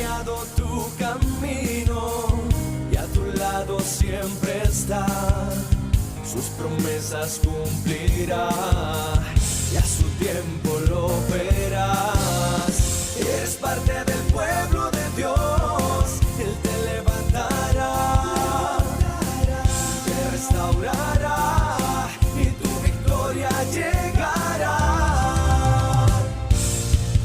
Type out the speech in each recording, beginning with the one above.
enseñado tu camino y a tu lado siempre está. Sus promesas cumplirá y a su tiempo lo verás. Eres parte del pueblo de Dios, Él te levantará, te restaurará y tu victoria llegará.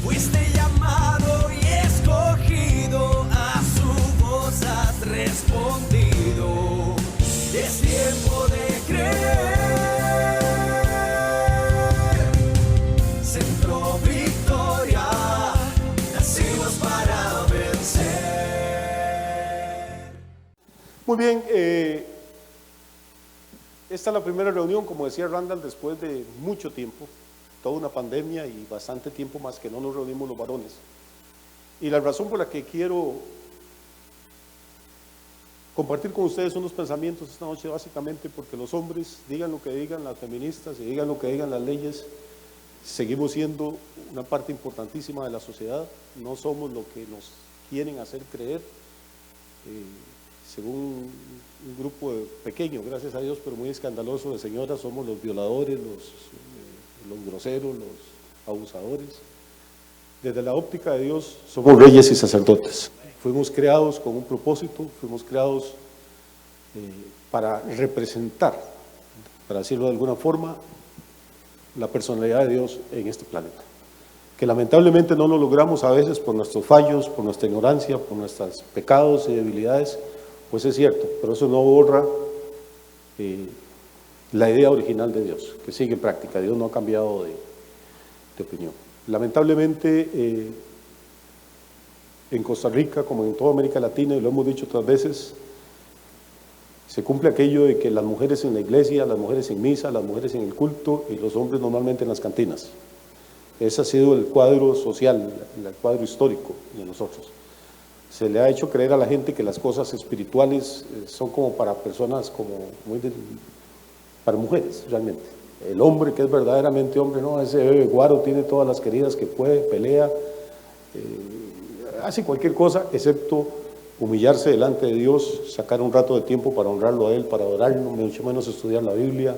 Fuiste llamado y escogido, a su voz has respondido. Es tiempo de creer. Centro Victoria, nacidos para vencer. Muy bien, esta es la primera reunión, como decía Randall, después de mucho tiempo, toda una pandemia y bastante tiempo más que no nos reunimos los varones. Y la razón por la que quiero compartir con ustedes unos pensamientos esta noche, básicamente porque los hombres, digan lo que digan las feministas y digan lo que digan las leyes, seguimos siendo una parte importantísima de la sociedad. No somos lo que nos quieren hacer creer. Según un grupo pequeño, gracias a Dios, pero muy escandaloso de señoras, somos los violadores, los groseros, los abusadores. Desde la óptica de Dios, somos reyes y sacerdotes. Fuimos creados con un propósito, fuimos creados para representar, para decirlo de alguna forma, la personalidad de Dios en este planeta. Que lamentablemente no lo logramos a veces por nuestros fallos, por nuestra ignorancia, por nuestros pecados y debilidades, pues es cierto, pero eso no borra la idea original de Dios, que sigue en práctica. Dios no ha cambiado de opinión. Lamentablemente, en Costa Rica, como en toda América Latina, y lo hemos dicho otras veces, se cumple aquello de que las mujeres en la iglesia, las mujeres en misa, las mujeres en el culto y los hombres normalmente en las cantinas. Ese ha sido el cuadro social, el cuadro histórico de nosotros. Se le ha hecho creer a la gente que las cosas espirituales son como para personas, para mujeres realmente. El hombre que es verdaderamente hombre, no, ese bebé guaro tiene todas las queridas que puede, pelea, hace cualquier cosa excepto humillarse delante de Dios, sacar un rato de tiempo para honrarlo a Él, para adorarlo, mucho menos estudiar la Biblia,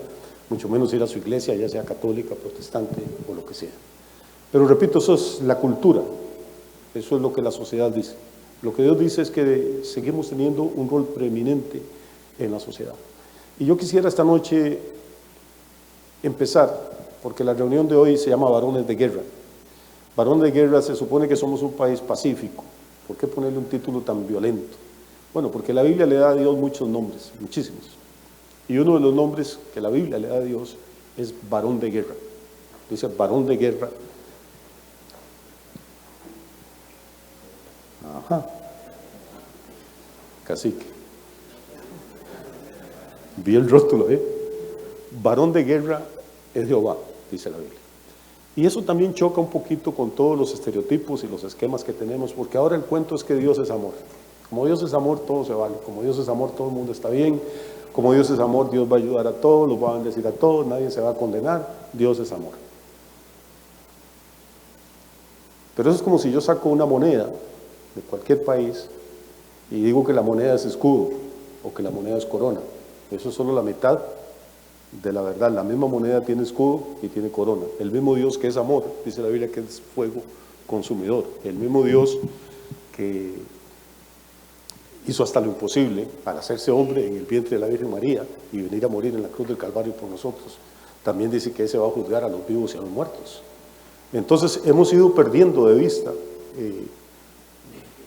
mucho menos ir a su iglesia, ya sea católica, protestante o lo que sea. Pero repito, eso es la cultura, eso es lo que la sociedad dice. Lo que Dios dice es que seguimos teniendo un rol preeminente en la sociedad. Y yo quisiera esta noche empezar, porque la reunión de hoy se llama Varones de Guerra. Varón de guerra, se supone que somos un país pacífico. ¿Por qué ponerle un título tan violento? Bueno, porque la Biblia le da a Dios muchos nombres, muchísimos. Y uno de los nombres que la Biblia le da a Dios es varón de guerra. Dice varón de guerra. Ajá. Cacique. Vi el rótulo, Varón de guerra es Jehová, dice la Biblia. Y eso también choca un poquito con todos los estereotipos y los esquemas que tenemos, porque ahora el cuento es que Dios es amor. Como Dios es amor, todo se vale. Como Dios es amor, todo el mundo está bien. Como Dios es amor, Dios va a ayudar a todos, los va a bendecir a todos, nadie se va a condenar. Dios es amor. Pero eso es como si yo saco una moneda de cualquier país y digo que la moneda es escudo o que la moneda es corona. Eso es solo la mitad de la verdad. La misma moneda tiene escudo y tiene corona. El mismo Dios que es amor, dice la Biblia que es fuego consumidor. El mismo Dios que hizo hasta lo imposible para hacerse hombre en el vientre de la Virgen María y venir a morir en la cruz del Calvario por nosotros. También dice que ese va a juzgar a los vivos y a los muertos. Entonces hemos ido perdiendo de vista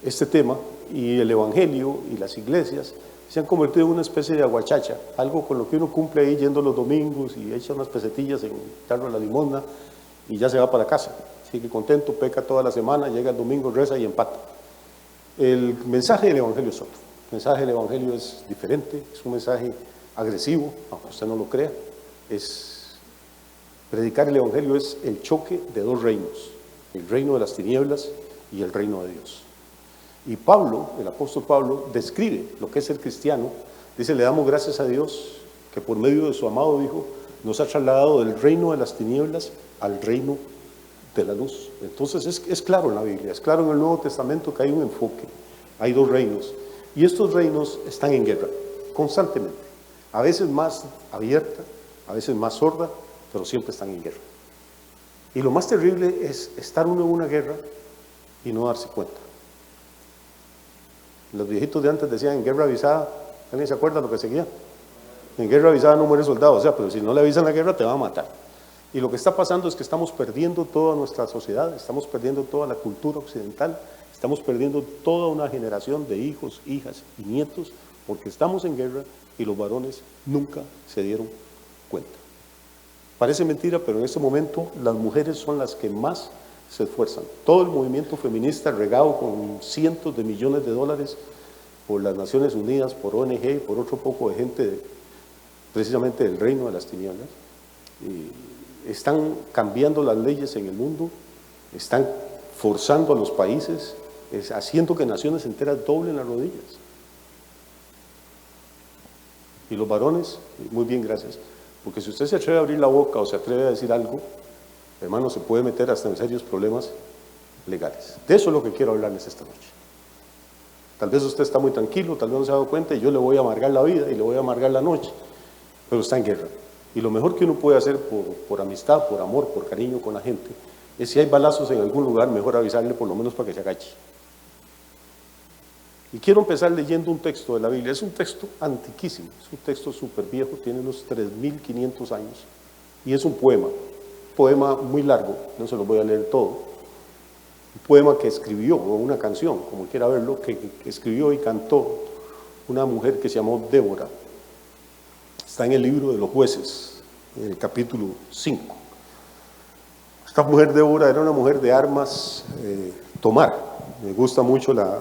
este tema, y el Evangelio y las iglesias se han convertido en una especie de aguachacha, algo con lo que uno cumple ahí yendo los domingos y echa unas pesetillas en tarro de la limosna y ya se va para casa. Sigue contento, peca toda la semana, llega el domingo, reza y empata. El mensaje del Evangelio es otro. El mensaje del Evangelio es diferente, es un mensaje agresivo, aunque usted no lo crea. Predicar el Evangelio es el choque de dos reinos, el reino de las tinieblas y el reino de Dios. Y Pablo, el apóstol Pablo, describe lo que es el cristiano. Dice, le damos gracias a Dios que por medio de su amado Hijo nos ha trasladado del reino de las tinieblas al reino de la luz. Entonces es claro en la Biblia, es claro en el Nuevo Testamento que hay un enfoque, hay dos reinos, y estos reinos están en guerra, constantemente, a veces más abierta, a veces más sorda, pero siempre están en guerra. Y lo más terrible es estar uno en una guerra y no darse cuenta. Los viejitos de antes decían, en guerra avisada, ¿alguien se acuerda lo que seguía? En guerra avisada no muere soldado, o sea, pero si no le avisan la guerra te va a matar. Y lo que está pasando es que estamos perdiendo toda nuestra sociedad, estamos perdiendo toda la cultura occidental, estamos perdiendo toda una generación de hijos, hijas y nietos, porque estamos en guerra y los varones nunca se dieron cuenta. Parece mentira, pero en este momento las mujeres son las que más se esfuerzan. Todo el movimiento feminista regado con cientos de millones de dólares por las Naciones Unidas, por ONG y por otro poco de gente precisamente del reino de las tinieblas, están cambiando las leyes en el mundo, están forzando a los países, haciendo que naciones enteras doblen las rodillas. Y los varones, muy bien, gracias, porque si usted se atreve a abrir la boca o se atreve a decir algo, hermano, se puede meter hasta en serios problemas legales. De eso es lo que quiero hablarles esta noche. Tal vez usted está muy tranquilo, tal vez no se ha dado cuenta y yo le voy a amargar la vida y le voy a amargar la noche, pero está en guerra. Y lo mejor que uno puede hacer por amistad, por amor, por cariño con la gente, es si hay balazos en algún lugar, mejor avisarle por lo menos para que se agache. Y quiero empezar leyendo un texto de la Biblia. Es un texto antiquísimo, es un texto súper viejo, tiene unos 3.500 años. Y es un poema muy largo, no se lo voy a leer todo. Un poema que escribió, o una canción, como quiera verlo, que escribió y cantó una mujer que se llamó Débora. Está en el libro de los Jueces, en el capítulo 5. Esta mujer Débora era una mujer de armas tomar. Me gusta mucho la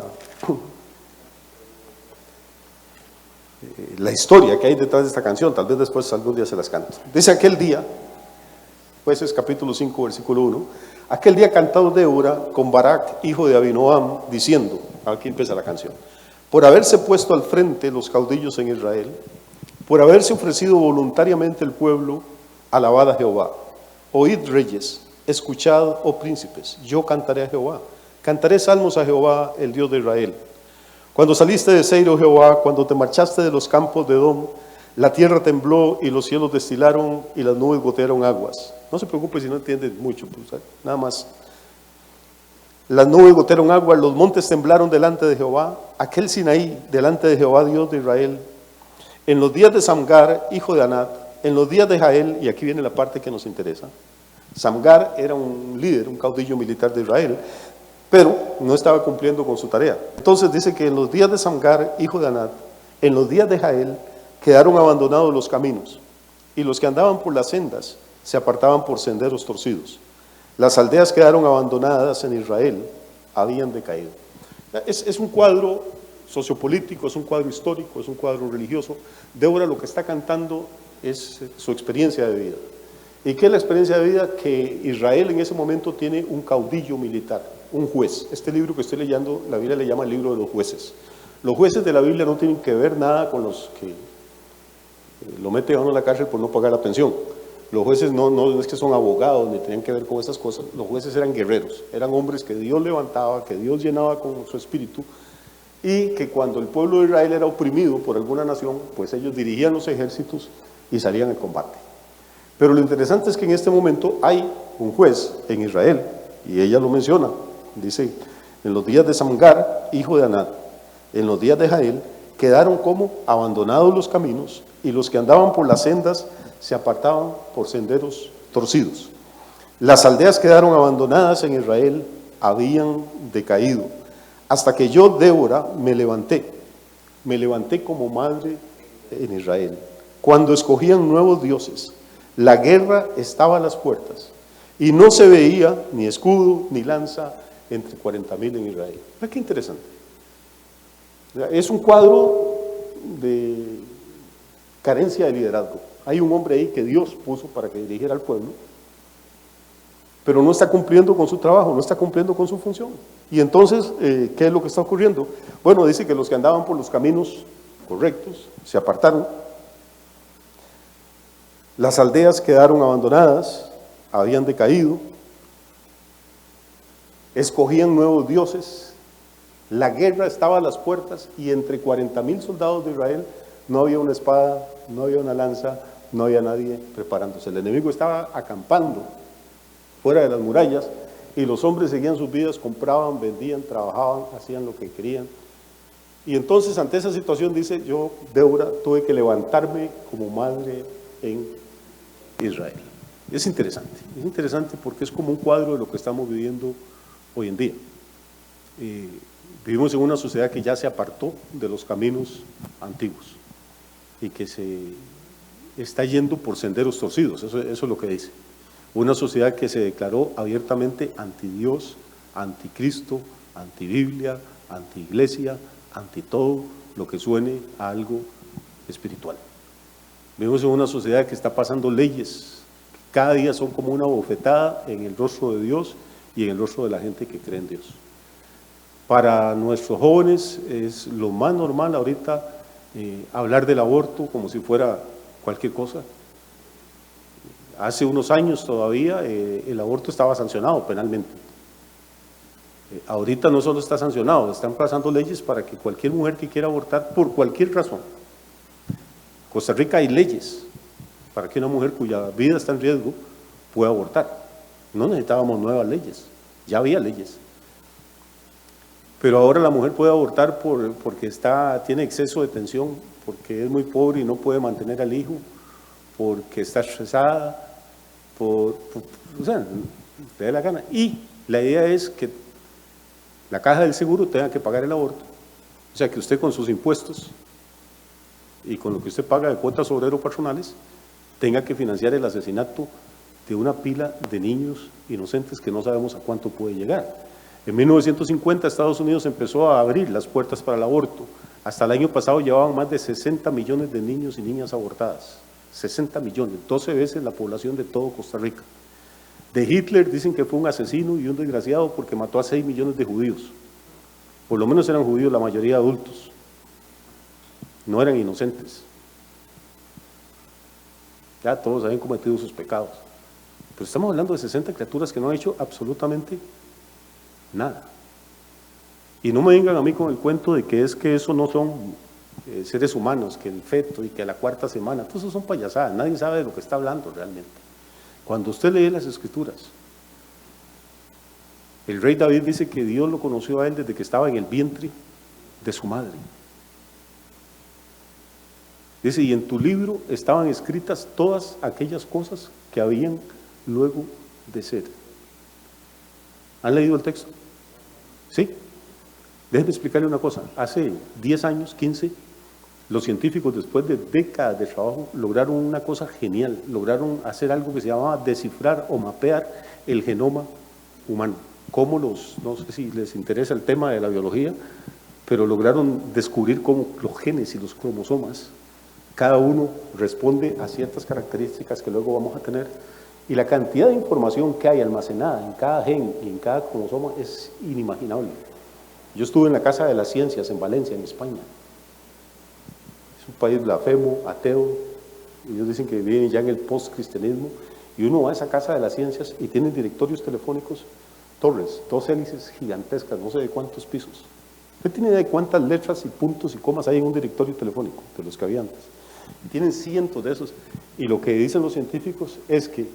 historia que hay detrás de esta canción, tal vez después algún día se las canto. Dice aquel día, Jueces capítulo 5, versículo 1, aquel día cantó Débora con Barak, hijo de Abinoam, diciendo, aquí empieza la canción, por haberse puesto al frente los caudillos en Israel, por haberse ofrecido voluntariamente el pueblo, alabad a Jehová. Oíd reyes, escuchad, oh príncipes, yo cantaré a Jehová, cantaré salmos a Jehová, el Dios de Israel. Cuando saliste de Seir, oh Jehová, cuando te marchaste de los campos de Edom, la tierra tembló y los cielos destilaron y las nubes gotearon aguas. No se preocupe si no entienden mucho, pues, nada más. Las nubes gotearon aguas, los montes temblaron delante de Jehová, aquel Sinaí delante de Jehová, Dios de Israel. En los días de Samgar, hijo de Anat, en los días de Jael, y aquí viene la parte que nos interesa. Samgar era un líder, un caudillo militar de Israel, pero no estaba cumpliendo con su tarea. Entonces dice que en los días de Samgar, hijo de Anat, en los días de Jael, quedaron abandonados los caminos, y los que andaban por las sendas se apartaban por senderos torcidos. Las aldeas quedaron abandonadas en Israel, habían decaído. Es un cuadro sociopolítico, es un cuadro histórico, es un cuadro religioso. Débora lo que está cantando es su experiencia de vida. ¿Y qué es la experiencia de vida? Que Israel en ese momento tiene un caudillo militar, un juez. Este libro que estoy leyendo, la Biblia le llama el libro de los jueces. Los jueces de la Biblia no tienen que ver nada con los que lo meten a uno en la cárcel por no pagar la pensión. Los jueces no es que son abogados ni tenían que ver con esas cosas. Los jueces eran guerreros, eran hombres que Dios levantaba, que Dios llenaba con su espíritu, y que cuando el pueblo de Israel era oprimido por alguna nación, pues ellos dirigían los ejércitos y salían al combate. Pero lo interesante es que en este momento hay un juez en Israel, y ella lo menciona, dice, en los días de Samgar, hijo de Anat, en los días de Jael, quedaron como abandonados los caminos, y los que andaban por las sendas se apartaban por senderos torcidos. Las aldeas quedaron abandonadas en Israel, habían decaído, hasta que yo, Débora, me levanté como madre en Israel. Cuando escogían nuevos dioses, la guerra estaba a las puertas, y no se veía ni escudo ni lanza entre 40,000 en Israel. ¿Qué interesante? Es un cuadro de carencia de liderazgo. Hay un hombre ahí que Dios puso para que dirigiera al pueblo, pero no está cumpliendo con su trabajo, no está cumpliendo con su función. Y entonces, ¿qué es lo que está ocurriendo? Bueno, dice que los que andaban por los caminos correctos se apartaron, las aldeas quedaron abandonadas, habían decaído, escogían nuevos dioses, la guerra estaba a las puertas y entre 40,000 soldados de Israel no había una espada, no había una lanza, no había nadie preparándose. El enemigo estaba acampando fuera de las murallas y los hombres seguían sus vidas, compraban, vendían, trabajaban, hacían lo que querían. Y entonces ante esa situación dice, yo, Débora, tuve que levantarme como madre en Israel. Es interesante porque es como un cuadro de lo que estamos viviendo hoy en día. Vivimos en una sociedad que ya se apartó de los caminos antiguos y que se está yendo por senderos torcidos, eso es lo que dice. Una sociedad que se declaró abiertamente anti-Dios, anti-Cristo, anti-Biblia, anti-Iglesia, anti todo lo que suene a algo espiritual. Vivimos en una sociedad que está pasando leyes, que cada día son como una bofetada en el rostro de Dios y en el rostro de la gente que cree en Dios. Para nuestros jóvenes es lo más normal ahorita hablar del aborto como si fuera cualquier cosa. Hace unos años todavía el aborto estaba sancionado penalmente. Ahorita no solo está sancionado, están pasando leyes para que cualquier mujer que quiera abortar por cualquier razón. En Costa Rica hay leyes para que una mujer cuya vida está en riesgo pueda abortar. No necesitábamos nuevas leyes, ya había leyes. Pero ahora la mujer puede abortar porque tiene exceso de tensión, porque es muy pobre y no puede mantener al hijo, porque está estresada, o sea, le dé la gana. Y la idea es que la caja del seguro tenga que pagar el aborto. O sea, que usted con sus impuestos y con lo que usted paga de cuotas obrero-patronales tenga que financiar el asesinato de una pila de niños inocentes que no sabemos a cuánto puede llegar. En 1950 Estados Unidos empezó a abrir las puertas para el aborto. Hasta el año pasado llevaban más de 60 millones de niños y niñas abortadas. 60 millones, 12 veces la población de todo Costa Rica. De Hitler dicen que fue un asesino y un desgraciado porque mató a 6 millones de judíos. Por lo menos eran judíos, la mayoría adultos. No eran inocentes. Ya todos habían cometido sus pecados. Pero estamos hablando de 60 criaturas que no han hecho absolutamente nada. Y no me vengan a mí con el cuento de que eso no son seres humanos, que el feto y que a la cuarta semana, todo eso son payasadas, nadie sabe de lo que está hablando realmente. Cuando usted lee las escrituras, el rey David dice que Dios lo conoció a él desde que estaba en el vientre de su madre. Dice, y en tu libro estaban escritas todas aquellas cosas que habían luego de ser. ¿Han leído el texto? ¿Sí? Déjenme explicarle una cosa. Hace 10 años, 15, los científicos, después de décadas de trabajo, lograron una cosa genial. Lograron hacer algo que se llamaba descifrar o mapear el genoma humano. No sé si les interesa el tema de la biología, pero lograron descubrir cómo los genes y los cromosomas, cada uno responde a ciertas características que luego vamos a tener. Y la cantidad de información que hay almacenada en cada gen y en cada cromosoma es inimaginable. Yo estuve en la Casa de las Ciencias en Valencia, en España. Es un país blasfemo, ateo. Ellos dicen que viven ya en el post-cristianismo. Y uno va a esa Casa de las Ciencias y tienen directorios telefónicos, torres, 2 hélices gigantescas, no sé de cuántos pisos. ¿Usted tiene idea de cuántas letras y puntos y comas hay en un directorio telefónico de los que había antes? Y tienen cientos de esos. Y lo que dicen los científicos es que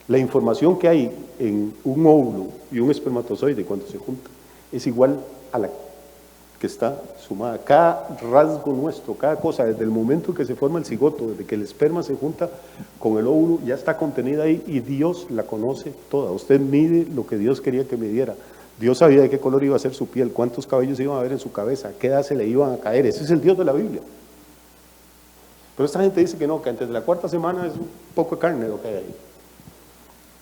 la información que hay en un óvulo y un espermatozoide cuando se juntan es igual a la que está sumada. Cada rasgo nuestro, cada cosa, desde el momento en que se forma el cigoto, desde que el esperma se junta con el óvulo, ya está contenida ahí y Dios la conoce toda. Usted mide lo que Dios quería que midiera. Dios sabía de qué color iba a ser su piel, cuántos cabellos iban a haber en su cabeza, qué edad se le iban a caer. Ese es el Dios de la Biblia. Pero esta gente dice que no, que antes de la 4ª semana es un poco de carne lo que hay ahí.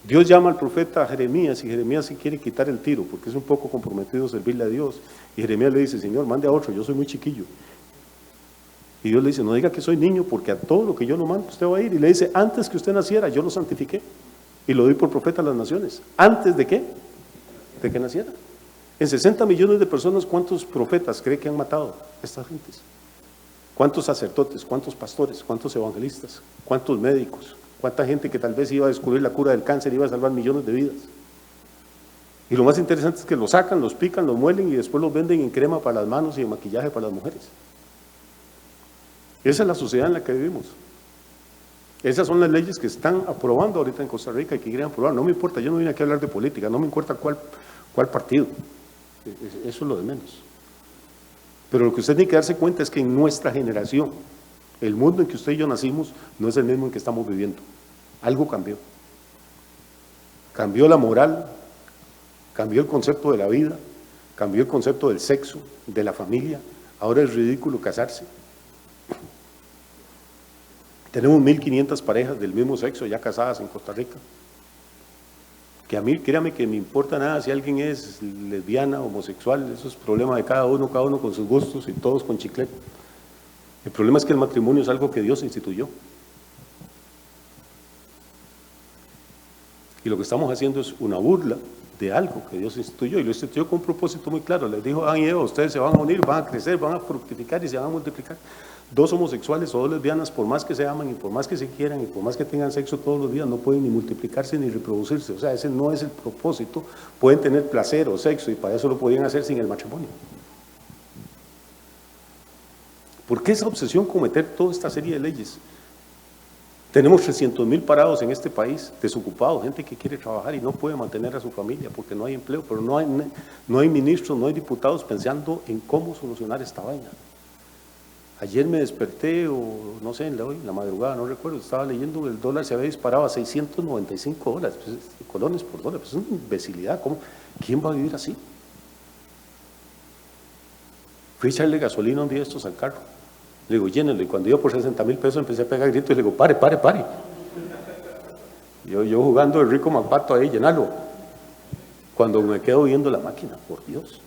Dios llama al profeta Jeremías y Jeremías sí quiere quitar el tiro porque es un poco comprometido a servirle a Dios. Y Jeremías le dice, Señor, mande a otro, yo soy muy chiquillo. Y Dios le dice, no diga que soy niño porque a todo lo que yo lo mando usted va a ir. Y le dice, antes que usted naciera yo lo santifiqué y lo di por profeta a las naciones. ¿Antes de qué? De que naciera. En 60 millones de personas, ¿cuántos profetas cree que han matado estas gentes? ¿Cuántos sacerdotes? ¿Cuántos pastores? ¿Cuántos evangelistas? ¿Cuántos médicos? ¿Cuánta gente que tal vez iba a descubrir la cura del cáncer iba a salvar millones de vidas? Y lo más interesante es que los sacan, los pican, los muelen y después los venden en crema para las manos y en maquillaje para las mujeres. Esa es la sociedad en la que vivimos. Esas son las leyes que están aprobando ahorita en Costa Rica y que quieren aprobar. No me importa, yo no vine aquí a hablar de política, no me importa cuál partido. Eso es lo de menos. Pero lo que usted tiene que darse cuenta es que en nuestra generación, el mundo en que usted y yo nacimos no es el mismo en que estamos viviendo. Algo cambió. Cambió la moral, cambió el concepto de la vida, cambió el concepto del sexo, de la familia. Ahora es ridículo casarse. Tenemos 1.500 parejas del mismo sexo ya casadas en Costa Rica. Que a mí, créame que me importa nada si alguien es lesbiana, homosexual, eso es problema de cada uno con sus gustos y todos con chiclete. El problema es que el matrimonio es algo que Dios instituyó. Y lo que estamos haciendo es una burla de algo que Dios instituyó, y lo instituyó con un propósito muy claro. Les dijo, Adán y Eva, ustedes se van a unir, van a crecer, van a fructificar y se van a multiplicar. Dos homosexuales o dos lesbianas, por más que se aman y por más que se quieran y por más que tengan sexo todos los días, no pueden ni multiplicarse ni reproducirse. O sea, ese no es el propósito. Pueden tener placer o sexo y para eso lo podían hacer sin el matrimonio. ¿Por qué esa obsesión con meter toda esta serie de leyes? Tenemos 300,000 parados en este país, desocupados, gente que quiere trabajar y no puede mantener a su familia porque no hay empleo, pero no hay ministros, no hay diputados pensando en cómo solucionar esta vaina. Ayer me desperté, o no sé, en la madrugada, no recuerdo, estaba leyendo que el dólar se había disparado a $695, pues, colones por dólar, pues es una imbecilidad. ¿Quién va a vivir así? Fui a echarle gasolina un día de estos al carro, le digo, llénelo, y cuando iba por 60,000 pesos empecé a pegar gritos y le digo, pare. Yo jugando el rico mapato ahí, llenarlo. Cuando me quedo viendo la máquina, por Dios.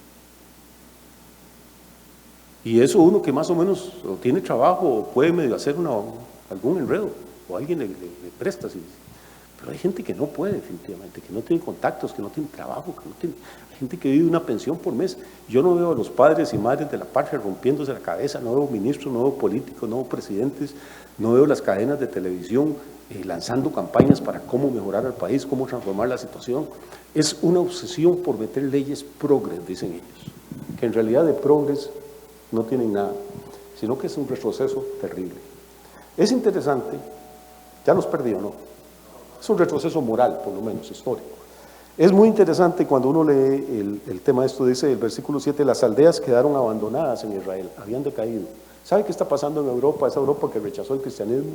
Y eso uno que más o menos o tiene trabajo o puede medio hacer algún enredo, o alguien le presta. Pero hay gente que no puede definitivamente, que no tiene contactos, que no tiene trabajo, hay gente que vive una pensión por mes. Yo no veo a los padres y madres de la patria rompiéndose la cabeza, no veo ministros, no veo políticos, no veo presidentes, no veo las cadenas de televisión lanzando campañas para cómo mejorar al país, cómo transformar la situación. Es una obsesión por meter leyes progres, dicen ellos, que en realidad de progres no tienen nada, sino que es un retroceso terrible. Es interesante, ya los perdió, ¿no? Es un retroceso moral, por lo menos, histórico. Es muy interesante cuando uno lee el tema de esto, dice el versículo 7, las aldeas quedaron abandonadas en Israel, habían decaído. ¿Sabe qué está pasando en Europa? Esa Europa que rechazó el cristianismo.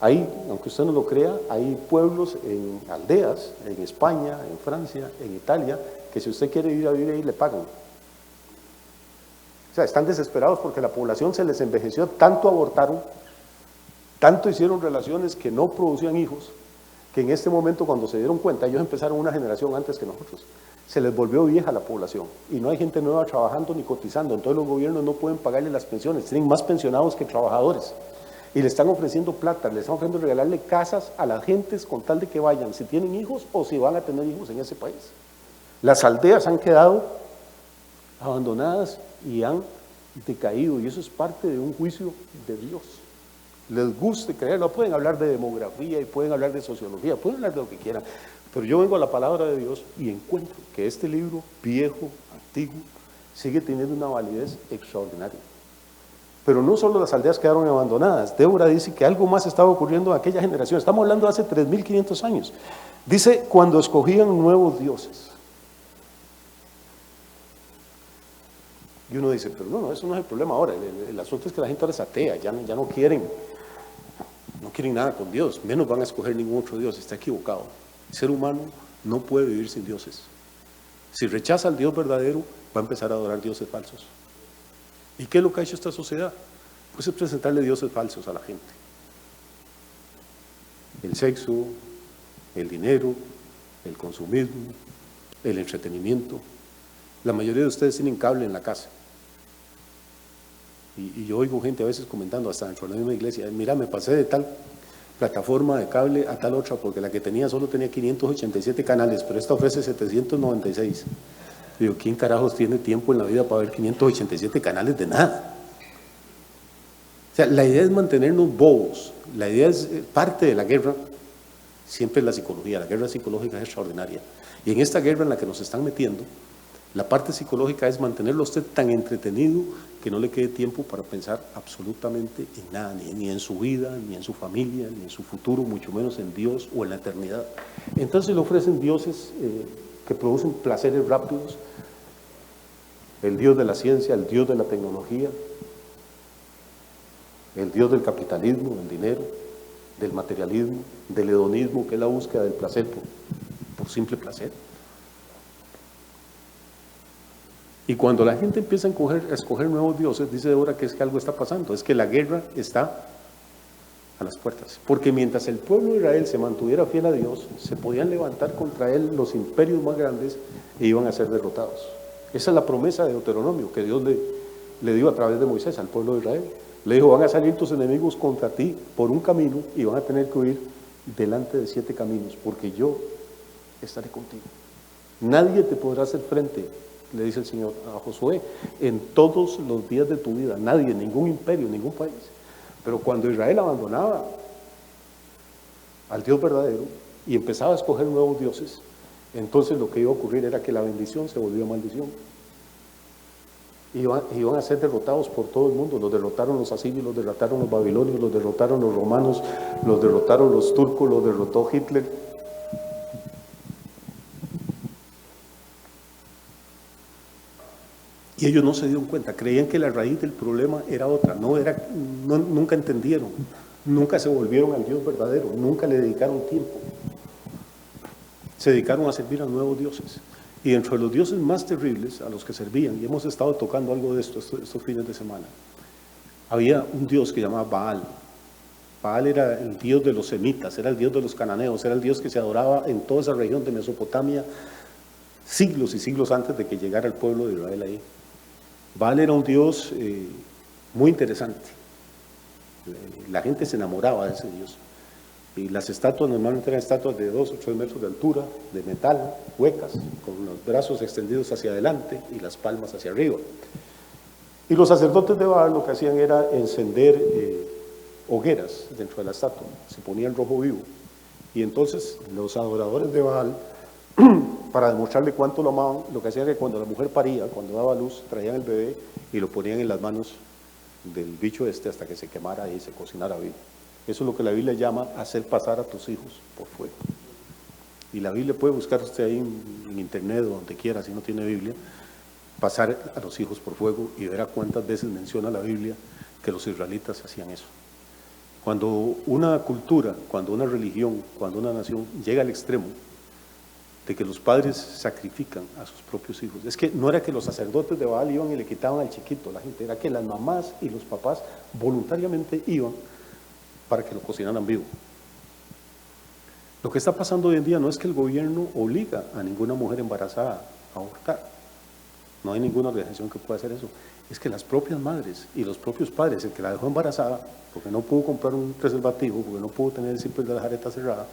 Ahí, aunque usted no lo crea, hay pueblos en aldeas, en España, en Francia, en Italia, que si usted quiere ir a vivir ahí, le pagan. O sea, están desesperados porque la población se les envejeció, tanto abortaron, tanto hicieron relaciones que no producían hijos, que en este momento cuando se dieron cuenta, ellos empezaron una generación antes que nosotros, se les volvió vieja la población y no hay gente nueva trabajando ni cotizando, entonces los gobiernos no pueden pagarle las pensiones, tienen más pensionados que trabajadores y le están ofreciendo plata, le están ofreciendo regalarle casas a las gentes con tal de que vayan, si tienen hijos o si van a tener hijos en ese país. Las aldeas han quedado abandonadas y han decaído, y eso es parte de un juicio de Dios. Les guste creerlo, pueden hablar de demografía y pueden hablar de sociología, pueden hablar de lo que quieran, pero yo vengo a la palabra de Dios y encuentro que este libro viejo, antiguo, sigue teniendo una validez extraordinaria. Pero no solo las aldeas quedaron abandonadas, Débora dice que algo más estaba ocurriendo en aquella generación, estamos hablando de hace 3.500 años. Dice, cuando escogían nuevos dioses. Y uno dice, pero no, eso no es el problema ahora, el asunto es que la gente ahora es atea, ya no quieren nada con Dios, menos van a escoger ningún otro Dios, está equivocado. El ser humano no puede vivir sin dioses. Si rechaza al Dios verdadero, va a empezar a adorar dioses falsos. ¿Y qué es lo que ha hecho esta sociedad? Pues es presentarle dioses falsos a la gente. El sexo, el dinero, el consumismo, el entretenimiento. La mayoría de ustedes tienen cable en la casa. Y yo oigo gente a veces comentando hasta dentro de la misma iglesia, mira, me pasé de tal plataforma de cable a tal otra, porque la que tenía solo tenía 587 canales, pero esta ofrece 796. Digo, ¿quién carajos tiene tiempo en la vida para ver 587 canales de nada? O sea, la idea es mantenernos bobos, la idea es parte de la guerra, Siempre es la psicología, la guerra psicológica es extraordinaria. Y en esta guerra en la que nos están metiendo, la parte psicológica es mantenerlo a usted tan entretenido que no le quede tiempo para pensar absolutamente en nada, ni en su vida, ni en su familia, ni en su futuro, mucho menos en Dios o en la eternidad. Entonces le ofrecen dioses que producen placeres rápidos, el Dios de la ciencia, el Dios de la tecnología, el Dios del capitalismo, del dinero, del materialismo, del hedonismo, que es la búsqueda del placer por simple placer. Y cuando la gente empieza a escoger nuevos dioses, dice Débora que es que algo está pasando, es que la guerra está a las puertas. Porque mientras el pueblo de Israel se mantuviera fiel a Dios, se podían levantar contra él los imperios más grandes e iban a ser derrotados. Esa es la promesa de Deuteronomio que Dios le dio a través de Moisés al pueblo de Israel. Le dijo, van a salir tus enemigos contra ti por un camino y van a tener que huir delante de 7 caminos, porque yo estaré contigo. Nadie te podrá hacer frente, le dice el Señor a Josué, en todos los días de tu vida. Nadie, ningún imperio, ningún país. Pero cuando Israel abandonaba al Dios verdadero y empezaba a escoger nuevos dioses, entonces lo que iba a ocurrir era que la bendición se volvió maldición. Iban a ser derrotados por todo el mundo. Los derrotaron los asirios, los derrotaron los babilonios, los derrotaron los romanos, los derrotaron los turcos, los derrotó Hitler. Y ellos no se dieron cuenta, creían que la raíz del problema era otra, nunca entendieron, nunca se volvieron al Dios verdadero, nunca le dedicaron tiempo. Se dedicaron a servir a nuevos dioses. Y dentro de los dioses más terribles a los que servían, y hemos estado tocando algo de esto estos fines de semana, había un dios que llamaba Baal. Baal era el dios de los semitas, era el dios de los cananeos, era el dios que se adoraba en toda esa región de Mesopotamia siglos y siglos antes de que llegara el pueblo de Israel ahí. Baal era un dios muy interesante. La gente se enamoraba de ese dios. Y las estatuas normalmente eran estatuas de 2 o 3 metros de altura, de metal, huecas, con los brazos extendidos hacia adelante y las palmas hacia arriba. Y los sacerdotes de Baal lo que hacían era encender hogueras dentro de la estatua, se ponía el rojo vivo. Y entonces los adoradores de Baal, para demostrarle cuánto lo amaban, lo que hacían era que cuando la mujer paría, cuando daba luz, traían el bebé y lo ponían en las manos del bicho hasta que se quemara y se cocinara vivo. Eso es lo que la Biblia llama hacer pasar a tus hijos por fuego. Y la Biblia puede buscar usted ahí en internet o donde quiera, si no tiene Biblia, pasar a los hijos por fuego y verá cuántas veces menciona la Biblia que los israelitas hacían eso. Cuando una cultura, cuando una religión, cuando una nación llega al extremo de que los padres sacrifican a sus propios hijos, es que no era que los sacerdotes de Baal iban y le quitaban al chiquito a la gente, era que las mamás y los papás voluntariamente iban para que lo cocinaran vivo. Lo que está pasando hoy en día no es que el gobierno obliga a ninguna mujer embarazada a abortar. No hay ninguna organización que pueda hacer eso. Es que las propias madres y los propios padres, el que la dejó embarazada, porque no pudo comprar un preservativo, porque no pudo tener el zipper de la jareta cerrada,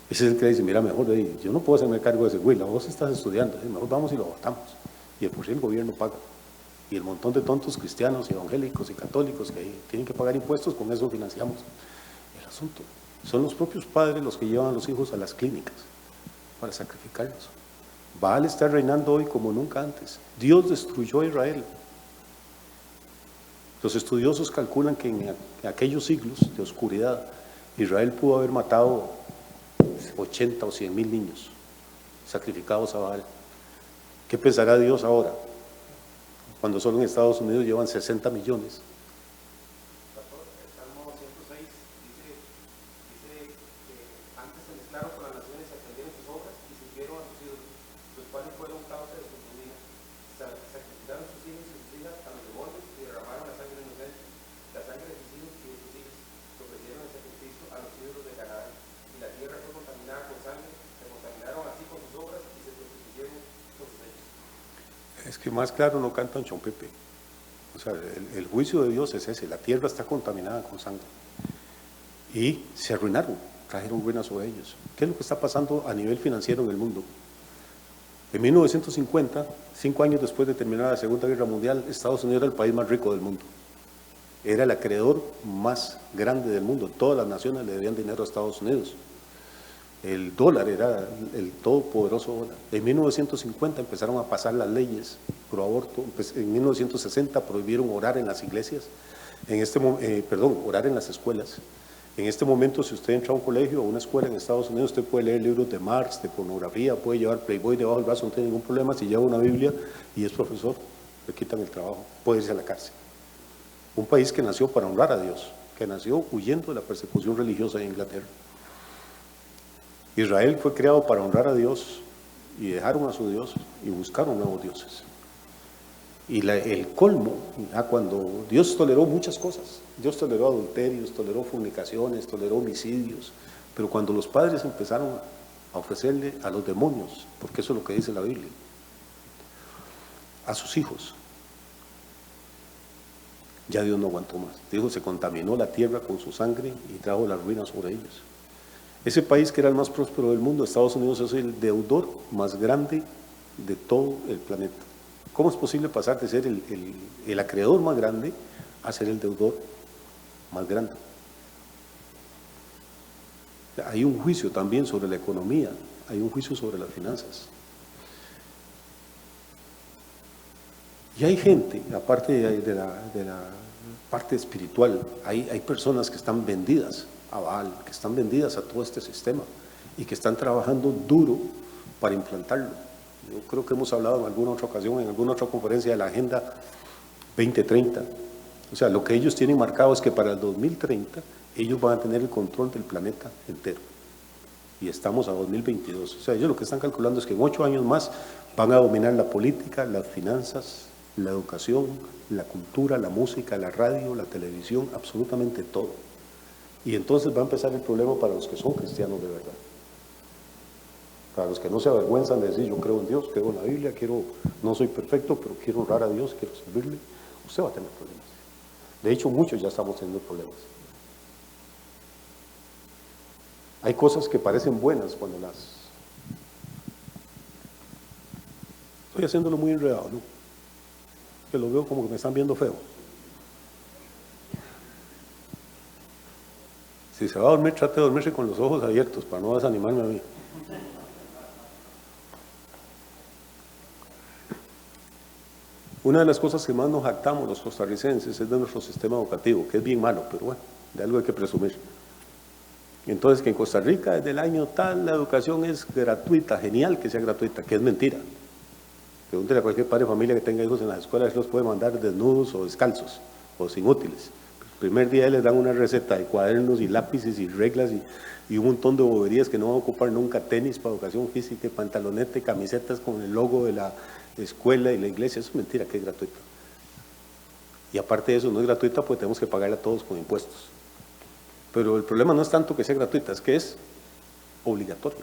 ese es el que dice, mira, mejor yo no puedo hacerme cargo de ese güey, vos estás estudiando, mejor vamos y lo abortamos. Y por sí el gobierno paga. Y el montón de tontos cristianos y evangélicos y católicos que tienen que pagar impuestos, con eso financiamos el asunto. Son los propios padres los que llevan a los hijos a las clínicas para sacrificarlos. Baal está reinando hoy como nunca antes. Dios destruyó a Israel. Los estudiosos calculan que en aquellos siglos de oscuridad, Israel pudo haber matado 80 o 100 mil niños sacrificados a Baal. ¿Qué pensará Dios ahora? Cuando solo en Estados Unidos llevan 60 millones. El Salmo 106 dice que antes el esclavo con las naciones atendieron sus obras y sirvieron a sus ídolos, los cuales fueron causa de su ruina. Sacrificaron sus hijos y sus hijas a los demonios y derramaron la sangre inocente, la sangre de sus hijos y de sus hijas, que ofrecieron el sacrificio a los ídolos de Canaán. Y la tierra fue contaminada con sangre, se contaminaron así con sus obras y se prostituyeron con sus hechos. Es que más claro no canta un chompepe. O sea, el juicio de Dios es ese, la tierra está contaminada con sangre. Y se arruinaron, trajeron ruinas sobre ellos. ¿Qué es lo que está pasando a nivel financiero en el mundo? En 1950, 5 años después de terminar la Segunda Guerra Mundial, Estados Unidos era el país más rico del mundo. Era el acreedor más grande del mundo. Todas las naciones le debían dinero a Estados Unidos. El dólar era el todopoderoso dólar. En 1950 empezaron a pasar las leyes pro aborto. En 1960 prohibieron orar en las iglesias, orar en las escuelas. En este momento, si usted entra a un colegio o a una escuela en Estados Unidos, usted puede leer libros de Marx, de pornografía, puede llevar Playboy debajo del brazo, no tiene ningún problema. Si lleva una Biblia y es profesor, le quitan el trabajo, puede irse a la cárcel. Un país que nació para honrar a Dios, que nació huyendo de la persecución religiosa en Inglaterra. Israel fue creado para honrar a Dios y dejaron a su Dios y buscaron nuevos dioses. Y el colmo, cuando Dios toleró muchas cosas, Dios toleró adulterios, toleró fornicaciones, toleró homicidios, pero cuando los padres empezaron a ofrecerle a los demonios, porque eso es lo que dice la Biblia, a sus hijos, ya Dios no aguantó más. Dijo, se contaminó la tierra con su sangre y trajo la ruina sobre ellos. Ese país que era el más próspero del mundo, Estados Unidos, es el deudor más grande de todo el planeta. ¿Cómo es posible pasar de ser el acreedor más grande a ser el deudor más grande? Hay un juicio también sobre la economía, hay un juicio sobre las finanzas. Y hay gente, aparte de la parte espiritual, hay personas que están vendidas a Baal, que están vendidas a todo este sistema y que están trabajando duro para implantarlo. Yo creo que hemos hablado en alguna otra ocasión, en alguna otra conferencia de la Agenda 2030. O sea, lo que ellos tienen marcado es que para el 2030 ellos van a tener el control del planeta entero. Y estamos a 2022. O sea, ellos lo que están calculando es que en 8 años más van a dominar la política, las finanzas, la educación, la cultura, la música, la radio, la televisión, absolutamente todo. Y entonces va a empezar el problema para los que son cristianos de verdad. Para los que no se avergüenzan de decir, yo creo en Dios, creo en la Biblia, no soy perfecto, pero quiero honrar a Dios, quiero servirle, usted va a tener problemas. De hecho, muchos ya estamos teniendo problemas. Hay cosas que parecen buenas cuando las... Estoy haciéndolo muy enredado, ¿no? Que lo veo como que me están viendo feo. Si se va a dormir, trate de dormirse con los ojos abiertos para no desanimarme a mí. Una de las cosas que más nos jactamos los costarricenses es de nuestro sistema educativo, que es bien malo, pero bueno, de algo hay que presumir. Entonces, que en Costa Rica desde el año tal la educación es gratuita, genial que sea gratuita, que es mentira. Pregúntele a cualquier padre de familia que tenga hijos en las escuelas, los puede mandar desnudos o descalzos o sin útiles. El primer día les dan una receta de cuadernos y lápices y reglas y un montón de boberías que no van a ocupar nunca, tenis para educación física, pantalonete, camisetas con el logo de la escuela y la iglesia. Eso es mentira, que es gratuita. Y aparte de eso, no es gratuita porque tenemos que pagarla a todos con impuestos. Pero el problema no es tanto que sea gratuita, es que es obligatoria.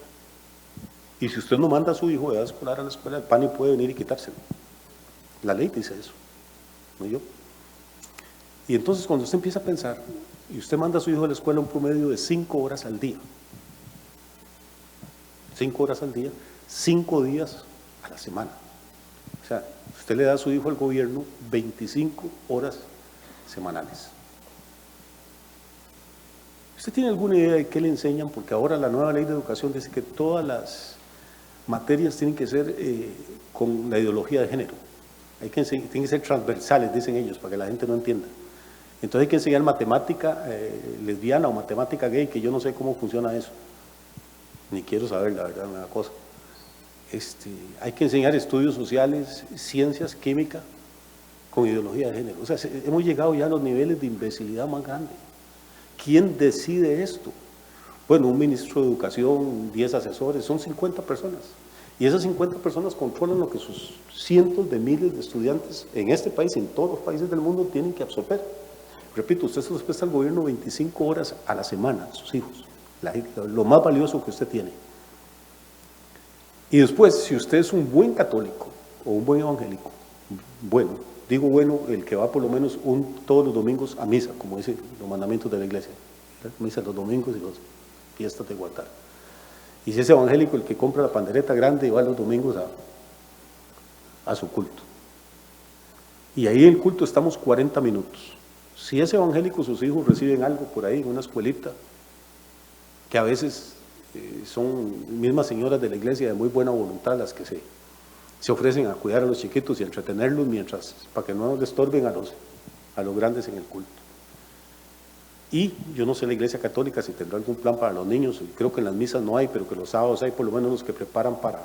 Y si usted no manda a su hijo de edad escolar a la escuela, el PANI puede venir y quitárselo. La ley dice eso, no yo. Y entonces cuando usted empieza a pensar, y usted manda a su hijo a la escuela un promedio de 5 horas al día, 5 horas al día, 5 días a la semana. O sea, usted le da a su hijo al gobierno 25 horas semanales. ¿Usted tiene alguna idea de qué le enseñan? Porque ahora la nueva ley de educación dice que todas las materias tienen que ser con la ideología de género. Tienen que ser transversales, dicen ellos, para que la gente no entienda. Entonces hay que enseñar matemática lesbiana o matemática gay, que yo no sé cómo funciona eso. Ni quiero saber, la verdad, me da cosa. Hay que enseñar estudios sociales, ciencias, química, con ideología de género. O sea, hemos llegado ya a los niveles de imbecilidad más grandes. ¿Quién decide esto? Bueno, un ministro de educación, 10 asesores, son 50 personas. Y esas 50 personas controlan lo que sus cientos de miles de estudiantes en este país, en todos los países del mundo, tienen que absorber. Repito, usted se los presta al gobierno 25 horas a la semana, a sus hijos, lo más valioso que usted tiene. Y después, si usted es un buen católico o un buen evangélico, bueno, digo bueno, el que va por lo menos todos los domingos a misa, como dicen los mandamientos de la iglesia, misa los domingos y las fiestas de Guatar. Y si es evangélico, el que compra la pandereta grande y va los domingos a su culto. Y ahí en el culto estamos 40 minutos. Si es evangélico, sus hijos reciben algo por ahí en una escuelita, que a veces son mismas señoras de la iglesia de muy buena voluntad las que se ofrecen a cuidar a los chiquitos y a entretenerlos para que no les estorben a los grandes en el culto. Y yo no sé la iglesia católica si tendrá algún plan para los niños, creo que en las misas no hay, pero que los sábados hay por lo menos los que preparan para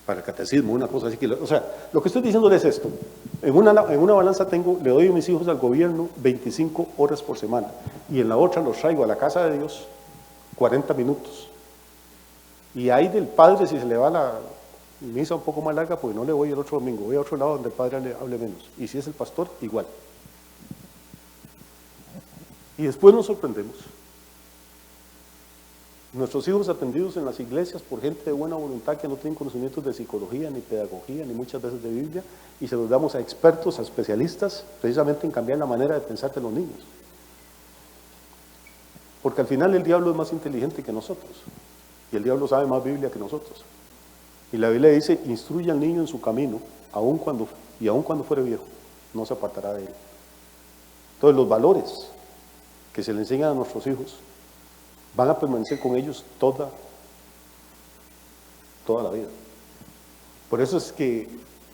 el catecismo, una cosa así. O sea, lo que estoy diciendo es esto: en una balanza le doy a mis hijos al gobierno 25 horas por semana, y en la otra los traigo a la casa de Dios 40 minutos. Y hay del padre si se le va la misa un poco más larga, pues no le voy el otro domingo, voy a otro lado donde el padre le hable menos. Y si es el pastor, igual. Y después nos sorprendemos. Nuestros hijos atendidos en las iglesias por gente de buena voluntad que no tienen conocimientos de psicología, ni pedagogía, ni muchas veces de Biblia, y se los damos a expertos, a especialistas, precisamente en cambiar la manera de pensar de los niños. Porque al final el diablo es más inteligente que nosotros, y el diablo sabe más Biblia que nosotros. Y la Biblia dice: instruye al niño en su camino, aun cuando fuere viejo, no se apartará de él. Entonces los valores que se le enseñan a nuestros hijos van a permanecer con ellos toda la vida. Por eso es que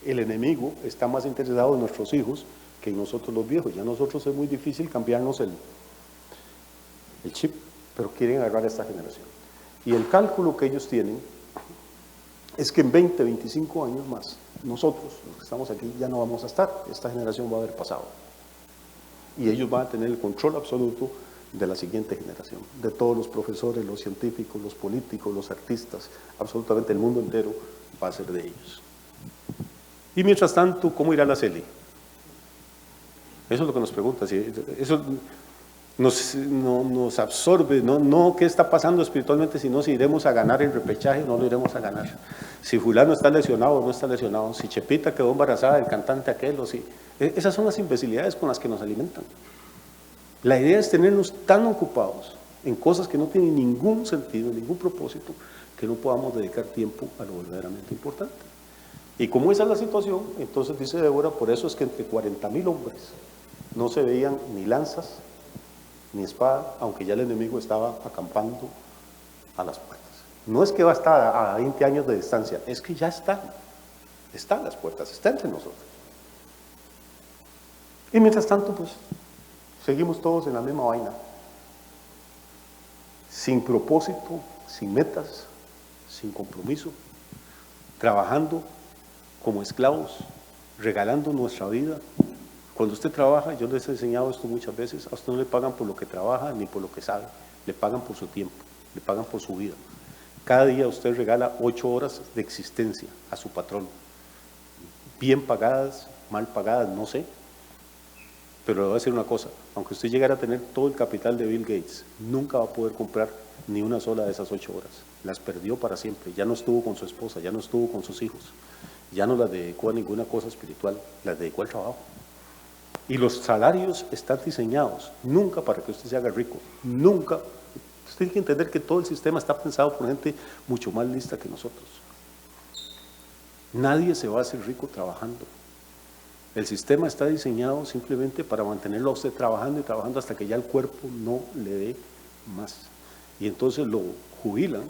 el enemigo está más interesado en nuestros hijos que en nosotros los viejos. Ya a nosotros es muy difícil cambiarnos el chip, pero quieren agarrar a esta generación. Y el cálculo que ellos tienen es que en 20, 25 años más, nosotros, los que estamos aquí, ya no vamos a estar. Esta generación va a haber pasado. Y ellos van a tener el control absoluto de la siguiente generación, de todos los profesores, los científicos, los políticos, los artistas, absolutamente el mundo entero va a ser de ellos. Y mientras tanto, ¿cómo irá la CELI? Eso es lo que nos pregunta. Eso nos absorbe, no qué está pasando espiritualmente, sino si iremos a ganar el repechaje o no lo iremos a ganar. Si fulano está lesionado o no está lesionado, si Chepita quedó embarazada del cantante aquel, o si... Esas son las imbecilidades con las que nos alimentan. La idea es tenernos tan ocupados en cosas que no tienen ningún sentido, ningún propósito, que no podamos dedicar tiempo a lo verdaderamente importante. Y como esa es la situación, entonces dice Débora, por eso es que entre 40,000 hombres no se veían ni lanzas ni espada, aunque ya el enemigo estaba acampando a las puertas. No es que va a estar a 20 años de distancia, es que ya está a las puertas, está entre nosotros. Y mientras tanto, pues, seguimos todos en la misma vaina, sin propósito, sin metas, sin compromiso, trabajando como esclavos, regalando nuestra vida. Cuando usted trabaja, yo les he enseñado esto muchas veces, a usted no le pagan por lo que trabaja ni por lo que sabe, le pagan por su tiempo, le pagan por su vida. Cada día usted regala 8 horas de existencia a su patrón, bien pagadas, mal pagadas, no sé. Pero le voy a decir una cosa: aunque usted llegara a tener todo el capital de Bill Gates, nunca va a poder comprar ni una sola de esas 8 horas. Las perdió para siempre. Ya no estuvo con su esposa, ya no estuvo con sus hijos, ya no las dedicó a ninguna cosa espiritual, las dedicó al trabajo. Y los salarios están diseñados nunca para que usted se haga rico, nunca. Usted tiene que entender que todo el sistema está pensado por gente mucho más lista que nosotros. Nadie se va a hacer rico trabajando. El sistema está diseñado simplemente para mantenerlo a usted trabajando y trabajando hasta que ya el cuerpo no le dé más. Y entonces lo jubilan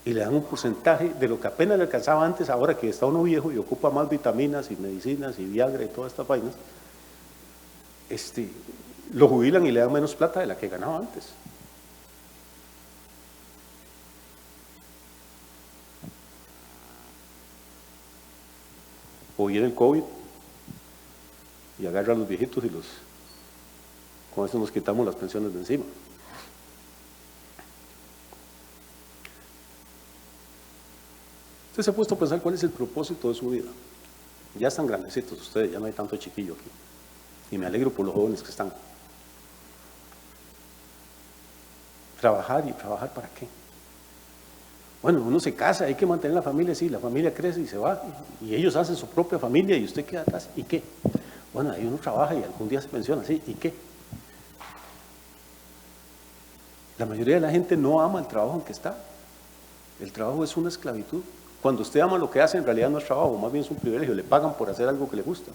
y le dan un porcentaje de lo que apenas le alcanzaba antes, ahora que está uno viejo y ocupa más vitaminas y medicinas y Viagra y todas estas vainas. Lo jubilan y le dan menos plata de la que ganaba antes. O viene el COVID y agarra a los viejitos y con eso nos quitamos las pensiones de encima. Usted se ha puesto a pensar cuál es el propósito de su vida. Ya están grandecitos ustedes, ya no hay tanto chiquillo aquí. Y me alegro por los jóvenes que están. Trabajar, ¿y trabajar para qué? Bueno, uno se casa, hay que mantener la familia, sí, la familia crece y se va, y ellos hacen su propia familia y usted queda atrás, ¿y qué? Bueno, ahí uno trabaja y algún día se pensiona, sí, ¿y qué? La mayoría de la gente no ama el trabajo en que está. El trabajo es una esclavitud. Cuando usted ama lo que hace, en realidad no es trabajo, más bien es un privilegio, le pagan por hacer algo que le gusta.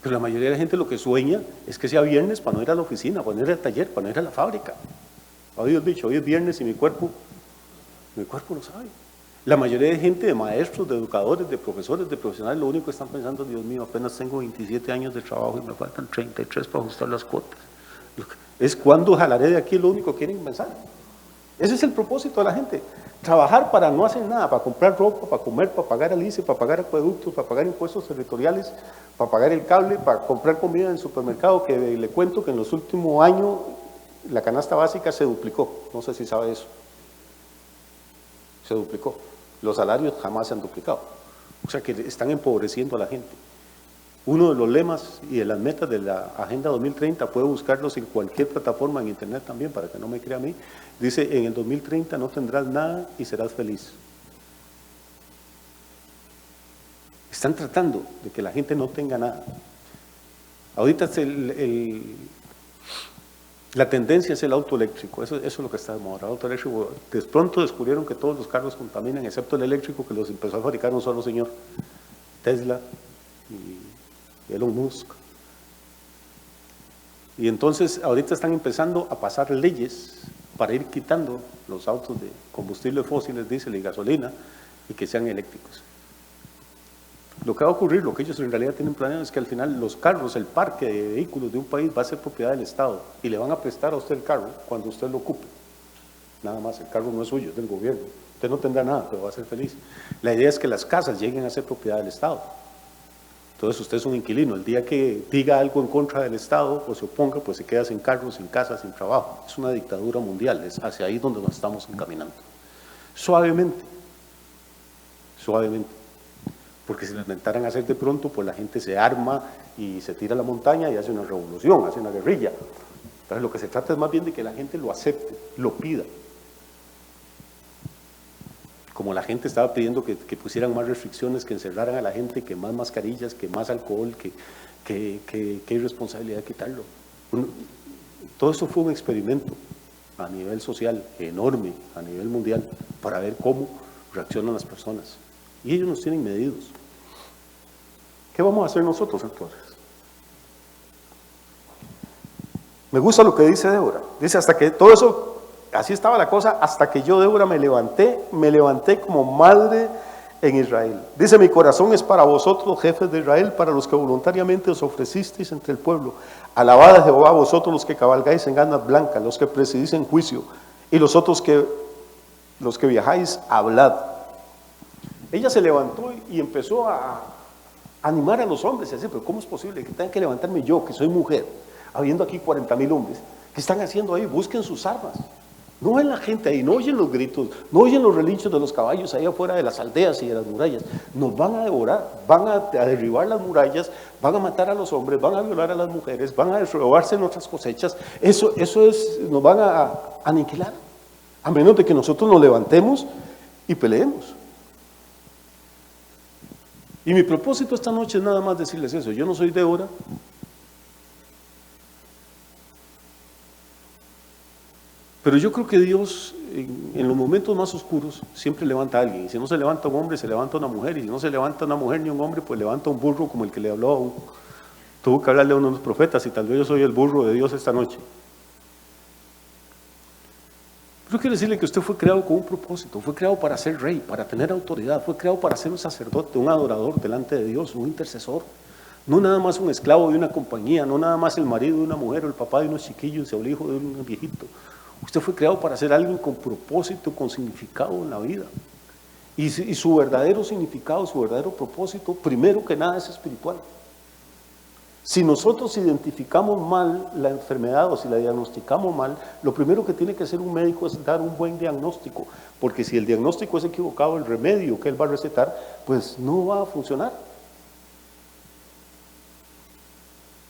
Pero la mayoría de la gente lo que sueña es que sea viernes para no ir a la oficina, para no ir al taller, para no ir a la fábrica. Hoy el dicho, hoy es viernes y mi cuerpo lo sabe. La mayoría de gente, de maestros, de educadores, de profesores, de profesionales, lo único que están pensando, Dios mío, apenas tengo 27 años de trabajo y me faltan 33 para ajustar las cuotas. Es cuando jalaré de aquí, lo único que quieren pensar. Ese es el propósito de la gente. Trabajar para no hacer nada, para comprar ropa, para comer, para pagar el ICE, para pagar acueductos, para pagar impuestos territoriales, para pagar el cable, para comprar comida en el supermercado, que le cuento que en los últimos años la canasta básica se duplicó. No sé si sabe eso. Se duplicó. Los salarios jamás se han duplicado. O sea que están empobreciendo a la gente. Uno de los lemas y de las metas de la Agenda 2030, puede buscarlos en cualquier plataforma en internet también, para que no me crea a mí, dice: en el 2030 no tendrás nada y serás feliz. Están tratando de que la gente no tenga nada. Ahorita la tendencia es el auto eléctrico, eso es lo que está de moda. El auto eléctrico, de pronto descubrieron que todos los carros contaminan, excepto el eléctrico, que los empezó a fabricar un solo señor, Tesla y Elon Musk. Y entonces ahorita están empezando a pasar leyes para ir quitando los autos de combustibles fósiles, diésel y gasolina, y que sean eléctricos. Lo que va a ocurrir, lo que ellos en realidad tienen planeado, es que al final los carros, el parque de vehículos de un país va a ser propiedad del Estado y le van a prestar a usted el carro cuando usted lo ocupe. Nada más, el carro no es suyo, es del gobierno. Usted no tendrá nada, pero va a ser feliz. La idea es que las casas lleguen a ser propiedad del Estado. Entonces usted es un inquilino. El día que diga algo en contra del Estado o se oponga, pues se queda sin carro, sin casa, sin trabajo. Es una dictadura mundial, es hacia ahí donde nos estamos encaminando. Suavemente, suavemente. Porque si lo intentaran hacer de pronto, pues la gente se arma y se tira a la montaña y hace una revolución, hace una guerrilla. Entonces lo que se trata es más bien de que la gente lo acepte, lo pida. Como la gente estaba pidiendo que pusieran más restricciones, que encerraran a la gente, que más mascarillas, que más alcohol, que irresponsabilidad quitarlo. Todo esto fue un experimento a nivel social enorme, a nivel mundial, para ver cómo reaccionan las personas. Y ellos nos tienen medidos. ¿Qué vamos a hacer nosotros entonces? Me gusta lo que dice Débora. Dice: hasta que todo eso, así estaba la cosa, hasta que yo, Débora, me levanté como madre en Israel. Dice: mi corazón es para vosotros, jefes de Israel, para los que voluntariamente os ofrecisteis entre el pueblo. Alabad a Jehová, vosotros los que cabalgáis en ganas blancas, los que presidís en juicio, y los otros los que viajáis, hablad. Ella se levantó y empezó a animar a los hombres, y decir: pero ¿cómo es posible que tenga que levantarme yo, que soy mujer, habiendo aquí 40,000 hombres? ¿Qué están haciendo ahí? Busquen sus armas. No ven la gente ahí, no oyen los gritos, no oyen los relinchos de los caballos ahí afuera de las aldeas y de las murallas. Nos van a devorar, van a derribar las murallas, van a matar a los hombres, van a violar a las mujeres, van a robarse nuestras cosechas. Eso es, nos van a aniquilar, a menos de que nosotros nos levantemos y peleemos. Y mi propósito esta noche es nada más decirles eso. Yo no soy Débora. Pero yo creo que Dios, en los momentos más oscuros, siempre levanta a alguien. Y si no se levanta un hombre, se levanta una mujer. Y si no se levanta una mujer ni un hombre, pues levanta un burro como el que le habló a uno. Tuvo que hablarle a uno de los profetas, y tal vez yo soy el burro de Dios esta noche. Pero quiero decirle que usted fue creado con un propósito, fue creado para ser rey, para tener autoridad, fue creado para ser un sacerdote, un adorador delante de Dios, un intercesor. No nada más un esclavo de una compañía, no nada más el marido de una mujer, o el papá de unos chiquillos, o el hijo de un viejito. Usted fue creado para ser alguien con propósito, con significado en la vida. Y su verdadero significado, su verdadero propósito, primero que nada, es espiritual. Si nosotros identificamos mal la enfermedad o si la diagnosticamos mal, lo primero que tiene que hacer un médico es dar un buen diagnóstico, porque si el diagnóstico es equivocado, el remedio que él va a recetar, pues no va a funcionar.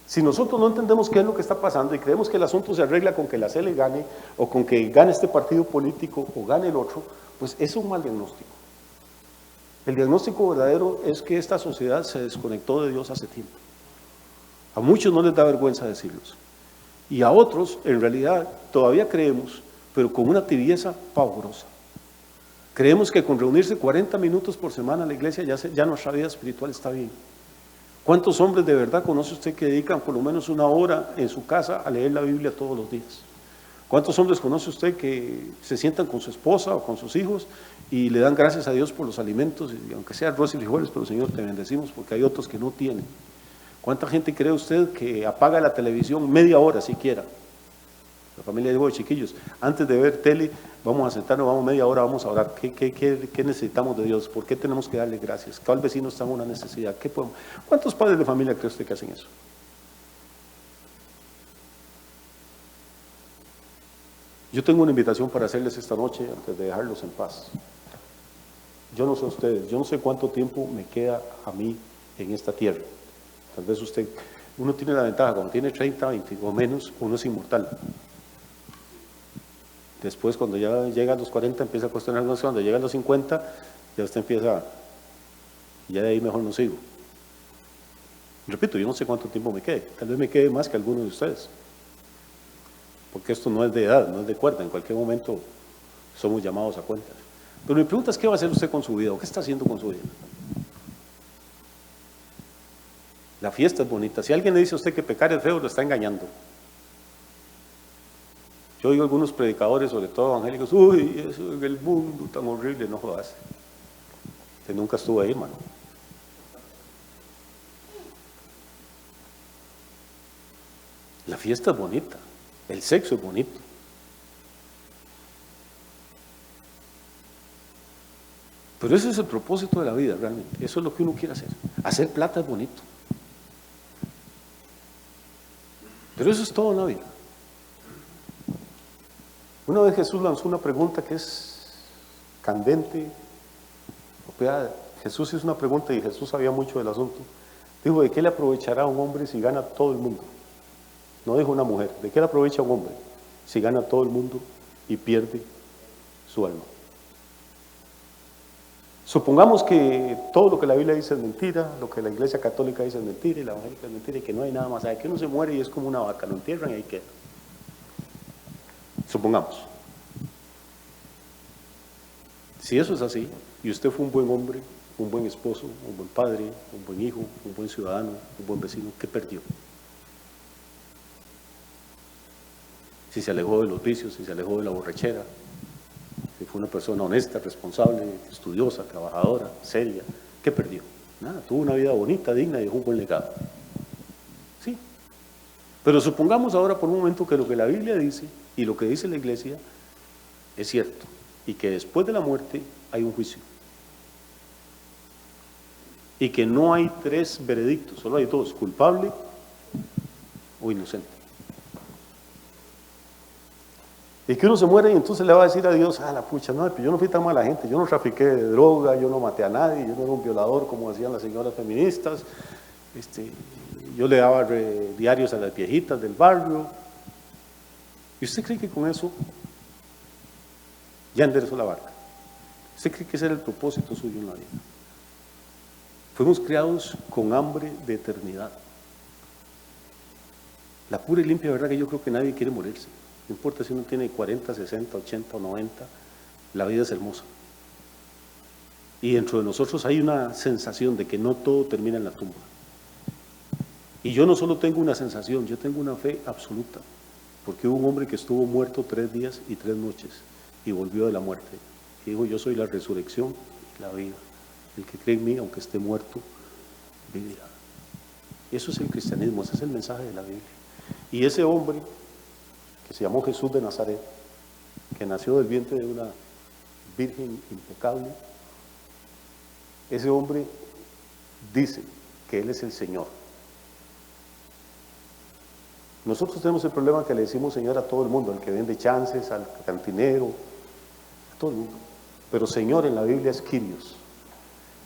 Si nosotros no entendemos qué es lo que está pasando y creemos que el asunto se arregla con que la CL gane, o con que gane este partido político o gane el otro, pues es un mal diagnóstico. El diagnóstico verdadero es que esta sociedad se desconectó de Dios hace tiempo. A muchos no les da vergüenza decirlos. Y a otros, en realidad, todavía creemos, pero con una tibieza pavorosa. Creemos que con reunirse 40 minutos por semana a la iglesia ya nuestra vida espiritual está bien. ¿Cuántos hombres de verdad conoce usted que dedican por lo menos una hora en su casa a leer la Biblia todos los días? ¿Cuántos hombres conoce usted que se sientan con su esposa o con sus hijos y le dan gracias a Dios por los alimentos, y aunque sea arroz y frijoles, pero Señor, te bendecimos porque hay otros que no tienen? ¿Cuánta gente cree usted que apaga la televisión media hora siquiera? La familia dijo, chiquillos, antes de ver tele, vamos a sentarnos, vamos media hora, vamos a orar. ¿Qué necesitamos de Dios? ¿Por qué tenemos que darle gracias? ¿Cuál vecino está en una necesidad? ¿Qué podemos? ¿Cuántos padres de familia cree usted que hacen eso? Yo tengo una invitación para hacerles esta noche antes de dejarlos en paz. Yo no sé ustedes, yo no sé cuánto tiempo me queda a mí en esta tierra. Tal vez uno tiene la ventaja, cuando tiene 30, 20 o menos, uno es inmortal. Después, cuando ya llega a los 40, empieza a cuestionarse. Cuando llega a los 50, ya usted empieza, ya de ahí mejor no sigo. Repito, yo no sé cuánto tiempo me quede. Tal vez me quede más que algunos de ustedes. Porque esto no es de edad, no es de cuerda. En cualquier momento somos llamados a cuentas. Pero mi pregunta es, ¿qué va a hacer usted con su vida? ¿O qué está haciendo con su vida? La fiesta es bonita. Si alguien le dice a usted que pecar es feo, lo está engañando. Yo oigo algunos predicadores, sobre todo evangélicos, uy, eso en el mundo tan horrible, no jodas. Usted nunca estuvo ahí, hermano. La fiesta es bonita, el sexo es bonito. Pero ese es el propósito de la vida, realmente. Eso es lo que uno quiere hacer. Hacer plata es bonito. Pero eso es todo en la vida. Una vez Jesús lanzó una pregunta que es candente. Jesús hizo una pregunta y Jesús sabía mucho del asunto. Dijo, ¿de qué le aprovechará a un hombre si gana todo el mundo? No dijo una mujer. ¿De qué le aprovecha a un hombre si gana todo el mundo y pierde su alma? Supongamos que todo lo que la Biblia dice es mentira, lo que la Iglesia Católica dice es mentira y la evangélica es mentira y que no hay nada más. ¿Sabe? Que uno se muere y es como una vaca, lo entierran y ahí queda. Supongamos. Si eso es así, y usted fue un buen hombre, un buen esposo, un buen padre, un buen hijo, un buen ciudadano, un buen vecino, ¿qué perdió? Si se alejó de los vicios, si se alejó de la borrachera, si fue una persona honesta, responsable, estudiosa, trabajadora, seria, ¿qué perdió? Nada, tuvo una vida bonita, digna y dejó un buen legado. Sí. Pero supongamos ahora por un momento que lo que la Biblia dice y lo que dice la Iglesia es cierto, y que después de la muerte hay un juicio. Y que no hay tres veredictos, solo hay dos, culpable o inocente. Y que uno se muere y entonces le va a decir a Dios, la pucha, no, yo no fui tan mala gente, yo no trafiqué de droga, yo no maté a nadie, yo no era un violador como decían las señoras feministas, yo le daba diarios a las viejitas del barrio. ¿Y usted cree que con eso ya enderezó la barca? ¿Usted cree que ese era el propósito suyo en la vida? Fuimos criados con hambre de eternidad. La pura y limpia verdad que yo creo que nadie quiere morirse. No importa si uno tiene 40, 60, 80 o 90, la vida es hermosa. Y dentro de nosotros hay una sensación de que no todo termina en la tumba. Y yo no solo tengo una sensación, yo tengo una fe absoluta. Porque hubo un hombre que estuvo muerto 3 días y 3 noches y volvió de la muerte. Y dijo, yo soy la resurrección y la vida. El que cree en mí, aunque esté muerto, vivirá. Eso es el cristianismo, ese es el mensaje de la Biblia. Y ese hombre, que se llamó Jesús de Nazaret, que nació del vientre de una virgen impecable, ese hombre dice que Él es el Señor. Nosotros tenemos el problema que le decimos Señor a todo el mundo, al que vende chances, al cantinero, a todo el mundo. Pero Señor en la Biblia es Kyrios.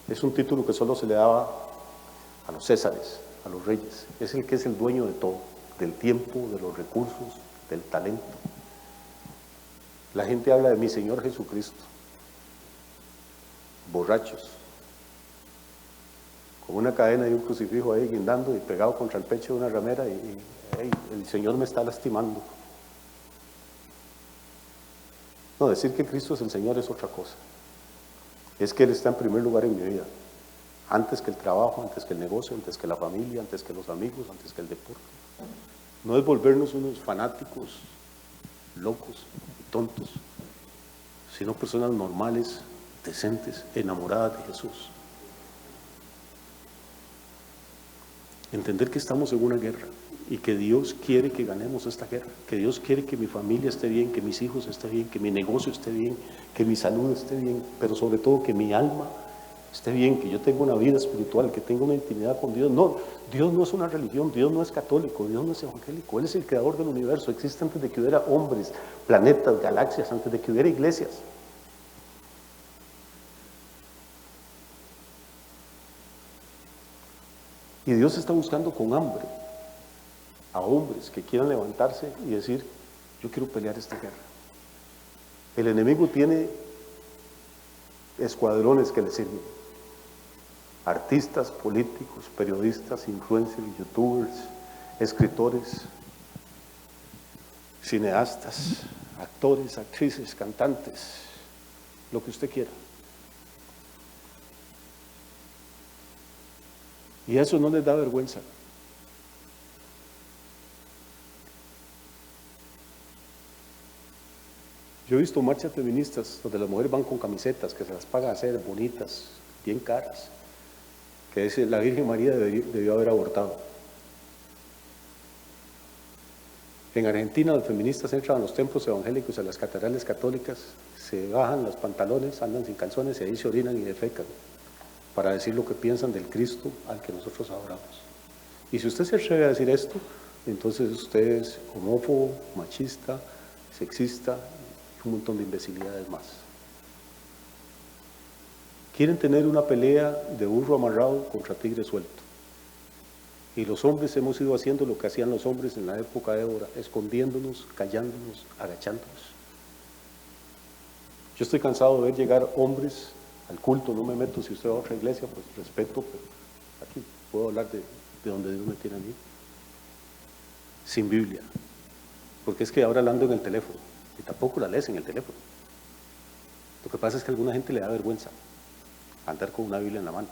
Es un título que solo se le daba a los césares, a los reyes. Es el que es el dueño de todo, del tiempo, de los recursos, del talento. La gente habla de mi Señor Jesucristo, borrachos, con una cadena y un crucifijo ahí guindando y pegado contra el pecho de una ramera y el Señor me está lastimando. No, decir que Cristo es el Señor es otra cosa. Es que Él está en primer lugar en mi vida. antes que el trabajo, antes que el negocio, antes que la familia, antes que los amigos, antes que el deporte. No es volvernos unos fanáticos, locos, tontos, sino personas normales, decentes, enamoradas de Jesús. Entender que estamos en una guerra y que Dios quiere que ganemos esta guerra, que Dios quiere que mi familia esté bien, que mis hijos estén bien, que mi negocio esté bien, que mi salud esté bien, pero sobre todo que mi alma esté bien, que yo tenga una vida espiritual, que tenga una intimidad con Dios. No, Dios no es una religión, Dios no es católico, Dios no es evangélico, Él es el creador del universo, existe antes de que hubiera hombres, planetas, galaxias, antes de que hubiera iglesias. Y Dios está buscando con hambre a hombres que quieran levantarse y decir, yo quiero pelear esta guerra. El enemigo tiene escuadrones que le sirven. Artistas, políticos, periodistas, influencers, youtubers, escritores, cineastas, actores, actrices, cantantes, lo que usted quiera. Y eso no les da vergüenza. Yo he visto marchas feministas donde las mujeres van con camisetas que se las pagan a hacer bonitas, bien caras, que dice la Virgen María debió haber abortado. En Argentina los feministas entran a los templos evangélicos, a las catedrales católicas, se bajan los pantalones, andan sin calzones y ahí se orinan y defecan para decir lo que piensan del Cristo al que nosotros adoramos. Y si usted se atreve a decir esto, entonces usted es homófobo, machista, sexista y un montón de imbecilidades más. Quieren tener una pelea de burro amarrado contra tigre suelto. Y los hombres hemos ido haciendo lo que hacían los hombres en la época de Débora, escondiéndonos, callándonos, agachándonos. Yo estoy cansado de ver llegar hombres al culto, no me meto, si usted va a otra iglesia, pues respeto, pero aquí puedo hablar de donde Dios me tiene a mí, sin Biblia, porque es que ahora ando en el teléfono, y tampoco la lees en el teléfono. Lo que pasa es que a alguna gente le da vergüenza andar con una Biblia en la mano.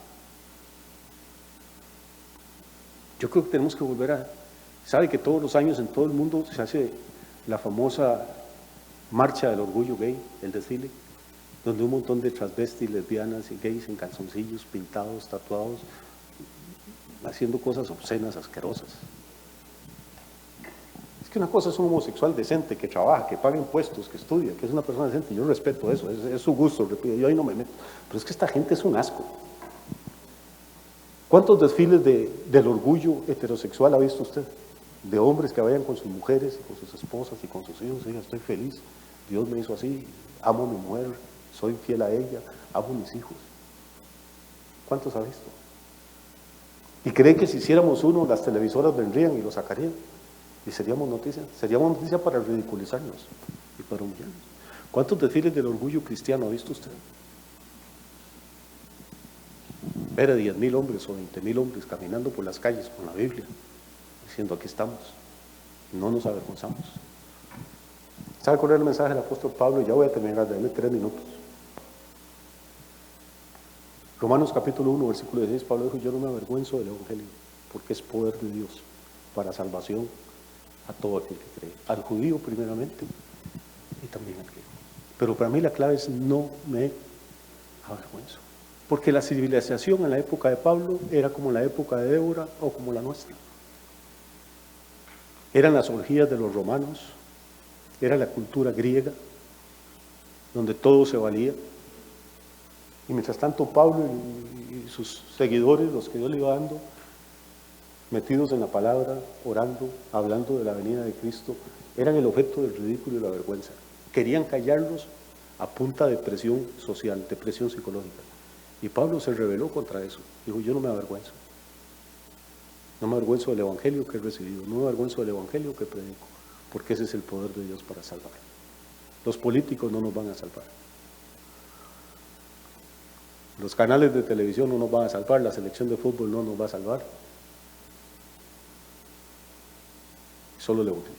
Yo creo que tenemos que volver a... ¿Sabe que todos los años en todo el mundo se hace la famosa marcha del orgullo gay, el desfile, donde un montón de transvestis, lesbianas y gays en calzoncillos, pintados, tatuados, haciendo cosas obscenas, asquerosas? Es que una cosa es un homosexual decente, que trabaja, que paga impuestos, que estudia, que es una persona decente. Yo respeto eso, es su gusto, repito, yo ahí no me meto. Pero es que esta gente es un asco. ¿Cuántos desfiles del orgullo heterosexual ha visto usted? De hombres que vayan con sus mujeres y con sus esposas y con sus hijos y digan, estoy feliz, Dios me hizo así, amo a mi mujer, soy fiel a ella, amo a mis hijos. ¿Cuántos ha visto? ¿Y cree que si hiciéramos uno, las televisoras vendrían y lo sacarían? Y seríamos noticia para ridiculizarnos y para humillarnos. ¿Cuántos desfiles del orgullo cristiano ha visto usted? Ver a 10,000 hombres o 20,000 hombres caminando por las calles con la Biblia, diciendo aquí estamos, no nos avergonzamos. ¿Sabe cuál era el mensaje del apóstol Pablo? Ya voy a terminar, denme 3 minutos. Romanos capítulo 1, versículo 16, Pablo dijo, yo no me avergüenzo del evangelio, porque es poder de Dios para salvación a todo aquel que cree, al judío primeramente y también al griego. Pero para mí la clave es no me avergüenzo, porque la civilización en la época de Pablo era como la época de Débora o como la nuestra. Eran las orgías de los romanos, era la cultura griega, donde todo se valía. Y mientras tanto Pablo y sus seguidores, los que Dios le iba dando, metidos en la palabra, orando, hablando de la venida de Cristo, eran el objeto del ridículo y la vergüenza. Querían callarlos a punta de presión social, de presión psicológica. Y Pablo se rebeló contra eso. Dijo, yo no me avergüenzo. No me avergüenzo del evangelio que he recibido, no me avergüenzo del evangelio que predico, porque ese es el poder de Dios para salvar. Los políticos no nos van a salvar. Los canales de televisión no nos van a salvar, la selección de fútbol no nos va a salvar. Solo el evangelio.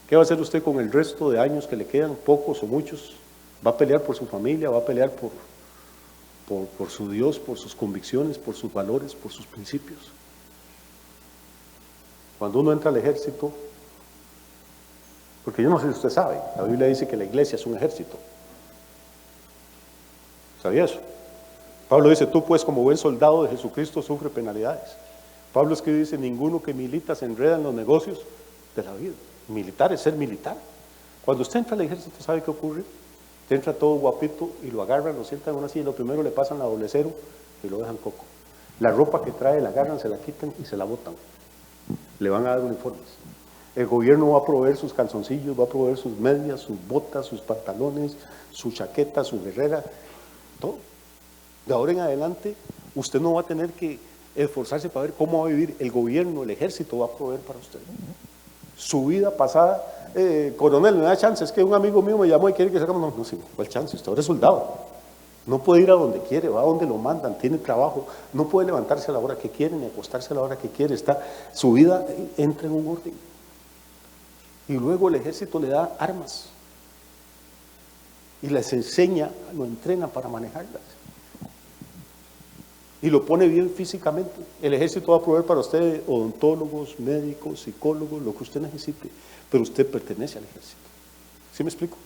¿Qué va a hacer usted con el resto de años que le quedan, pocos o muchos? ¿Va a pelear por su familia? ¿Va a pelear por por su Dios, por sus convicciones, por sus valores, por sus principios. Cuando uno entra al ejército, porque yo no sé si usted sabe, la Biblia dice que la iglesia es un ejército. ¿Sabía eso? Pablo dice, tú pues como buen soldado de Jesucristo sufre penalidades. Pablo es que dice, ninguno que milita se enreda en los negocios de la vida. Militar es ser militar. Cuando usted entra al ejército, ¿sabe qué ocurre? Usted entra todo guapito y lo agarran, lo sientan en una silla, lo primero le pasan la doble cero y lo dejan coco. La ropa que trae la agarran, se la quitan y se la botan. Le van a dar uniformes. El gobierno va a proveer sus calzoncillos, va a proveer sus medias, sus botas, sus pantalones, su chaqueta, su guerrera, todo. De ahora en adelante, usted no va a tener que esforzarse para ver cómo va a vivir. El gobierno, el ejército va a proveer para usted. Su vida pasada, coronel, me da chance, es que un amigo mío me llamó y quiere que sacamos. No, sí, ¿cuál chance? Usted ahora es soldado. No puede ir a donde quiere, va a donde lo mandan, tiene trabajo, no puede levantarse a la hora que quiere ni acostarse a la hora que quiere. Su vida entra en un orden. Y luego el ejército le da armas y les enseña, lo entrena para manejarlas. Y lo pone bien físicamente. El ejército va a proveer para usted odontólogos, médicos, psicólogos, lo que usted necesite, pero usted pertenece al ejército. ¿Sí me explico?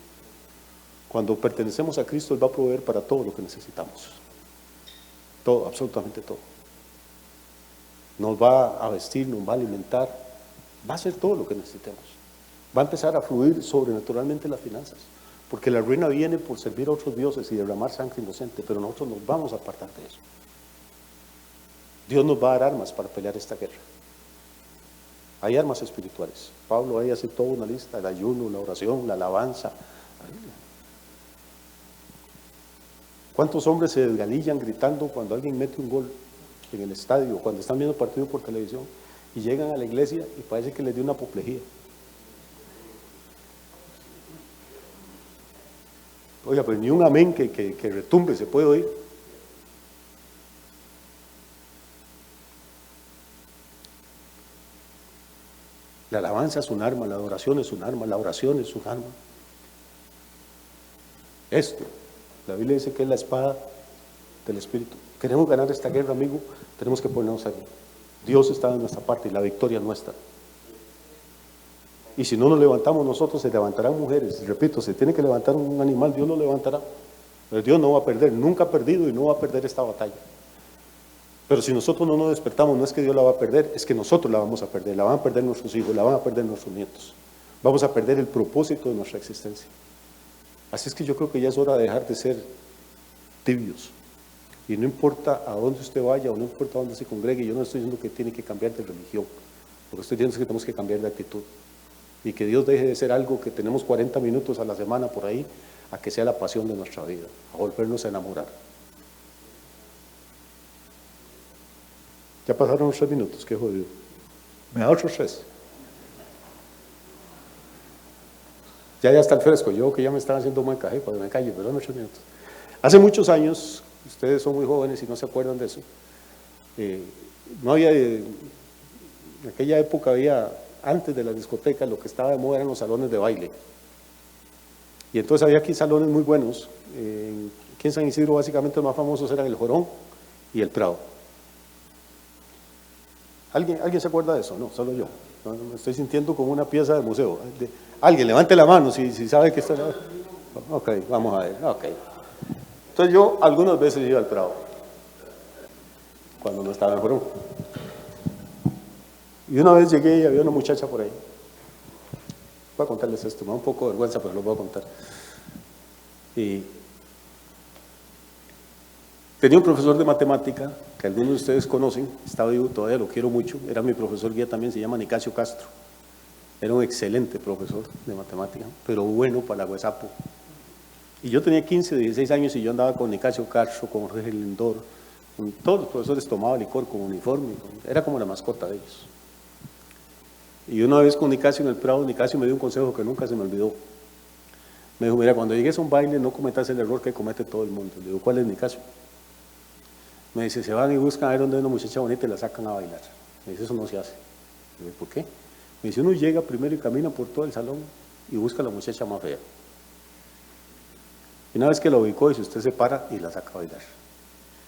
Cuando pertenecemos a Cristo, Él va a proveer para todo lo que necesitamos. Todo, absolutamente todo. Nos va a vestir, nos va a alimentar, va a hacer todo lo que necesitemos. Va a empezar a fluir sobrenaturalmente las finanzas, porque la ruina viene por servir a otros dioses y derramar sangre inocente, pero nosotros nos vamos a apartar de eso. Dios nos va a dar armas para pelear esta guerra. Hay armas espirituales. Pablo ahí hace toda una lista: el ayuno, la oración, la alabanza. ¿Cuántos hombres se desgalillan gritando cuando alguien mete un gol en el estadio, cuando están viendo partido por televisión y llegan a la iglesia y parece que les dio una apoplejía? Oiga, pues ni un amén que retumbe se puede oír. La alabanza es un arma, la adoración es un arma, la oración es un arma. Esto, la Biblia dice que es la espada del Espíritu. Queremos ganar esta guerra, amigo, tenemos que ponernos ahí. Dios está de nuestra parte y la victoria es nuestra. Y si no nos levantamos nosotros, se levantarán mujeres. Repito, se tiene que levantar un animal, Dios lo levantará. Pero Dios no va a perder, nunca ha perdido y no va a perder esta batalla. Pero si nosotros no nos despertamos, no es que Dios la va a perder, es que nosotros la vamos a perder. La van a perder nuestros hijos, la van a perder nuestros nietos. Vamos a perder el propósito de nuestra existencia. Así es que yo creo que ya es hora de dejar de ser tibios. Y no importa a dónde usted vaya o no importa a dónde se congregue, yo no estoy diciendo que tiene que cambiar de religión. Lo que estoy diciendo es que tenemos que cambiar de actitud. Y que Dios deje de ser algo que tenemos 40 minutos a la semana por ahí, a que sea la pasión de nuestra vida, a volvernos a enamorar. Ya pasaron los 3 minutos, qué jodido. Me da otros 3. Ya está el fresco, yo que ya me estaba haciendo buen café cuando me calle, pero dame 3 minutos. Hace muchos años, ustedes son muy jóvenes y no se acuerdan de eso, no había, en aquella época había, antes de las discotecas, lo que estaba de moda eran los salones de baile. Y entonces había aquí salones muy buenos. Aquí en San Isidro básicamente los más famosos eran el Jorón y el Prado. ¿Alguien se acuerda de eso? No, solo yo. No, me estoy sintiendo como una pieza de museo. Alguien, levante la mano si sabe que está. Ok, vamos a ver. Okay. Entonces yo algunas veces iba al Prado, cuando no estaba en el Jorón. Y una vez llegué y había una muchacha por ahí. Voy a contarles esto, me da un poco de vergüenza, pero lo voy a contar. Y tenía un profesor de matemática, que algunos de ustedes conocen, está vivo todavía, lo quiero mucho, era mi profesor guía también, se llama Nicasio Castro. Era un excelente profesor de matemática, pero bueno para la Huesapo. Y yo tenía 15, 16 años y yo andaba con Nicasio Castro, con Jorge Lindor, con todos los profesores tomaban licor con uniforme, era como la mascota de ellos. Y una vez con Nicasio en el Prado, Nicasio me dio un consejo que nunca se me olvidó. Me dijo, mira, cuando llegues a un baile no cometas el error que comete todo el mundo. Le digo, ¿cuál es, Nicasio? Me dice, se van y buscan a ver dónde hay una muchacha bonita y la sacan a bailar. Me dice, eso no se hace. Le digo, ¿por qué? Me dice, uno llega primero y camina por todo el salón y busca a la muchacha más fea. Y una vez que la ubicó, dice, usted se para y la saca a bailar.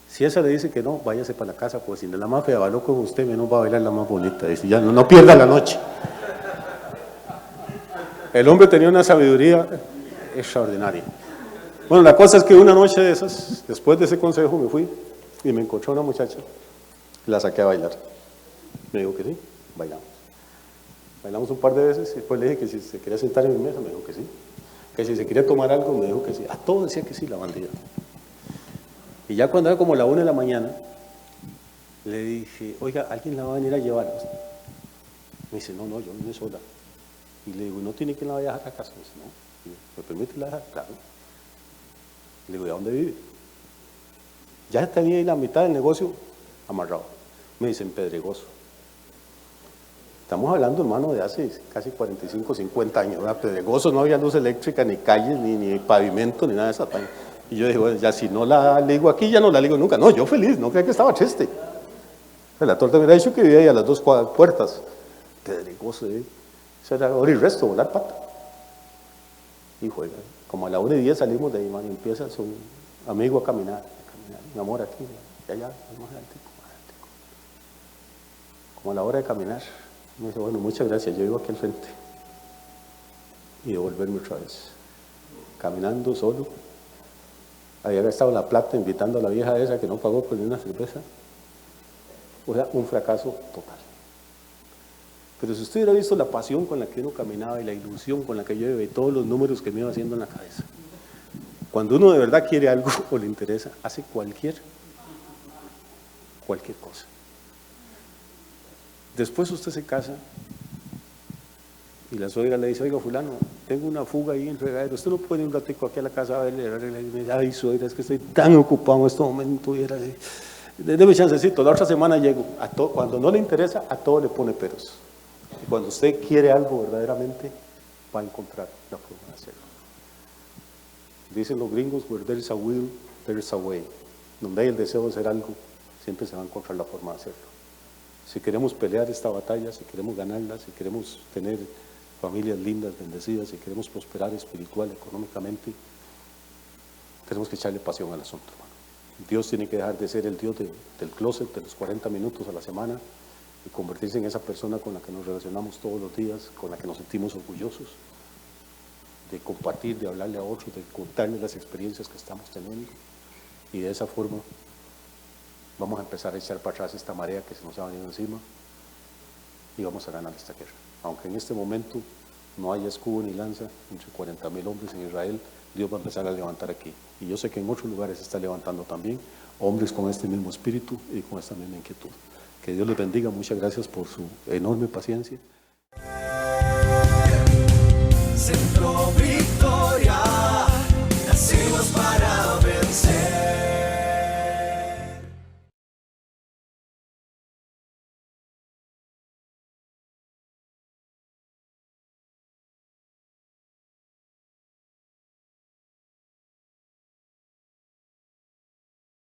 Si esa le dice que no, váyase para la casa, pues si no es la más fea, bailó con usted, menos va a bailar la más bonita. Dice, ya no pierda la noche. El hombre tenía una sabiduría extraordinaria. Bueno, la cosa es que una noche de esas, después de ese consejo, me fui y me encontré una muchacha, la saqué a bailar. Me dijo que sí, bailamos. Bailamos un par de veces y después le dije que si se quería sentar en mi mesa, me dijo que sí. Que si se quería tomar algo, me dijo que sí. A todo decía que sí, la bandida. Y ya cuando era como la 1 de la mañana, le dije, oiga, ¿alguien la va a venir a llevar? Me dice, no, yo vine sola. Y le digo, ¿no tiene quien la vaya a dejar a casa? Me dice, no. ¿Me permite la dejar? Claro. Le digo, ¿y a dónde vive? Ya tenía ahí la mitad del negocio amarrado. Me dice, en Pedregoso. Estamos hablando, hermano, de hace casi 45, 50 años. ¿Verdad? Pedregoso no había luz eléctrica, ni calles, ni pavimento, ni nada de esa vaina. Y yo dije, bueno, ya si no la ligo aquí, ya no la ligo nunca. No, yo feliz, no creía que estaba triste. La torta me hubiera dicho que vivía ahí a las 2 puertas. Pedregoso, eso era hora y resto, volar pata. Y juega. Como a la 1:10 salimos de ahí, man, y empieza su amigo a caminar. Mi amor, aquí, allá, más adelante. Como a la hora de caminar, me dice, bueno, muchas gracias, yo vivo aquí al frente. Y devolverme otra vez. Caminando solo. Había gastado la plata invitando a la vieja esa que no pagó por ni una cerveza. O sea, un fracaso total. Pero si usted hubiera visto la pasión con la que uno caminaba y la ilusión con la que yo iba y todos los números que me iba haciendo en la cabeza. Cuando uno de verdad quiere algo o le interesa, hace cualquier cosa. Después usted se casa y la suegra le dice, oiga, fulano, tengo una fuga ahí en regadero, usted no puede ir un ratico aquí a la casa a verle, y me dice, ay, suegra, es que estoy tan ocupado en este momento, y era de, déme chancecito, la otra semana llego. Cuando no le interesa, a todo le pone peros. Y cuando usted quiere algo verdaderamente, va a encontrar la forma de hacerlo. Dicen los gringos, where there is a will, there is a way. Donde hay el deseo de hacer algo, siempre se va a encontrar la forma de hacerlo. Si queremos pelear esta batalla, si queremos ganarla, si queremos tener familias lindas, bendecidas, si queremos prosperar espiritual, económicamente, tenemos que echarle pasión al asunto, hermano. Dios tiene que dejar de ser el Dios del closet, de los 40 minutos a la semana, y convertirse en esa persona con la que nos relacionamos todos los días, con la que nos sentimos orgullosos, de compartir, de hablarle a otros, de contarles las experiencias que estamos teniendo, y de esa forma vamos a empezar a echar para atrás esta marea que se nos ha venido encima y vamos a ganar esta guerra. Aunque en este momento no haya escudo ni lanza entre 40,000 hombres en Israel, Dios va a empezar a levantar aquí. Y yo sé que en otros lugares se está levantando también hombres con este mismo espíritu y con esta misma inquietud. Que Dios les bendiga, muchas gracias por su enorme paciencia.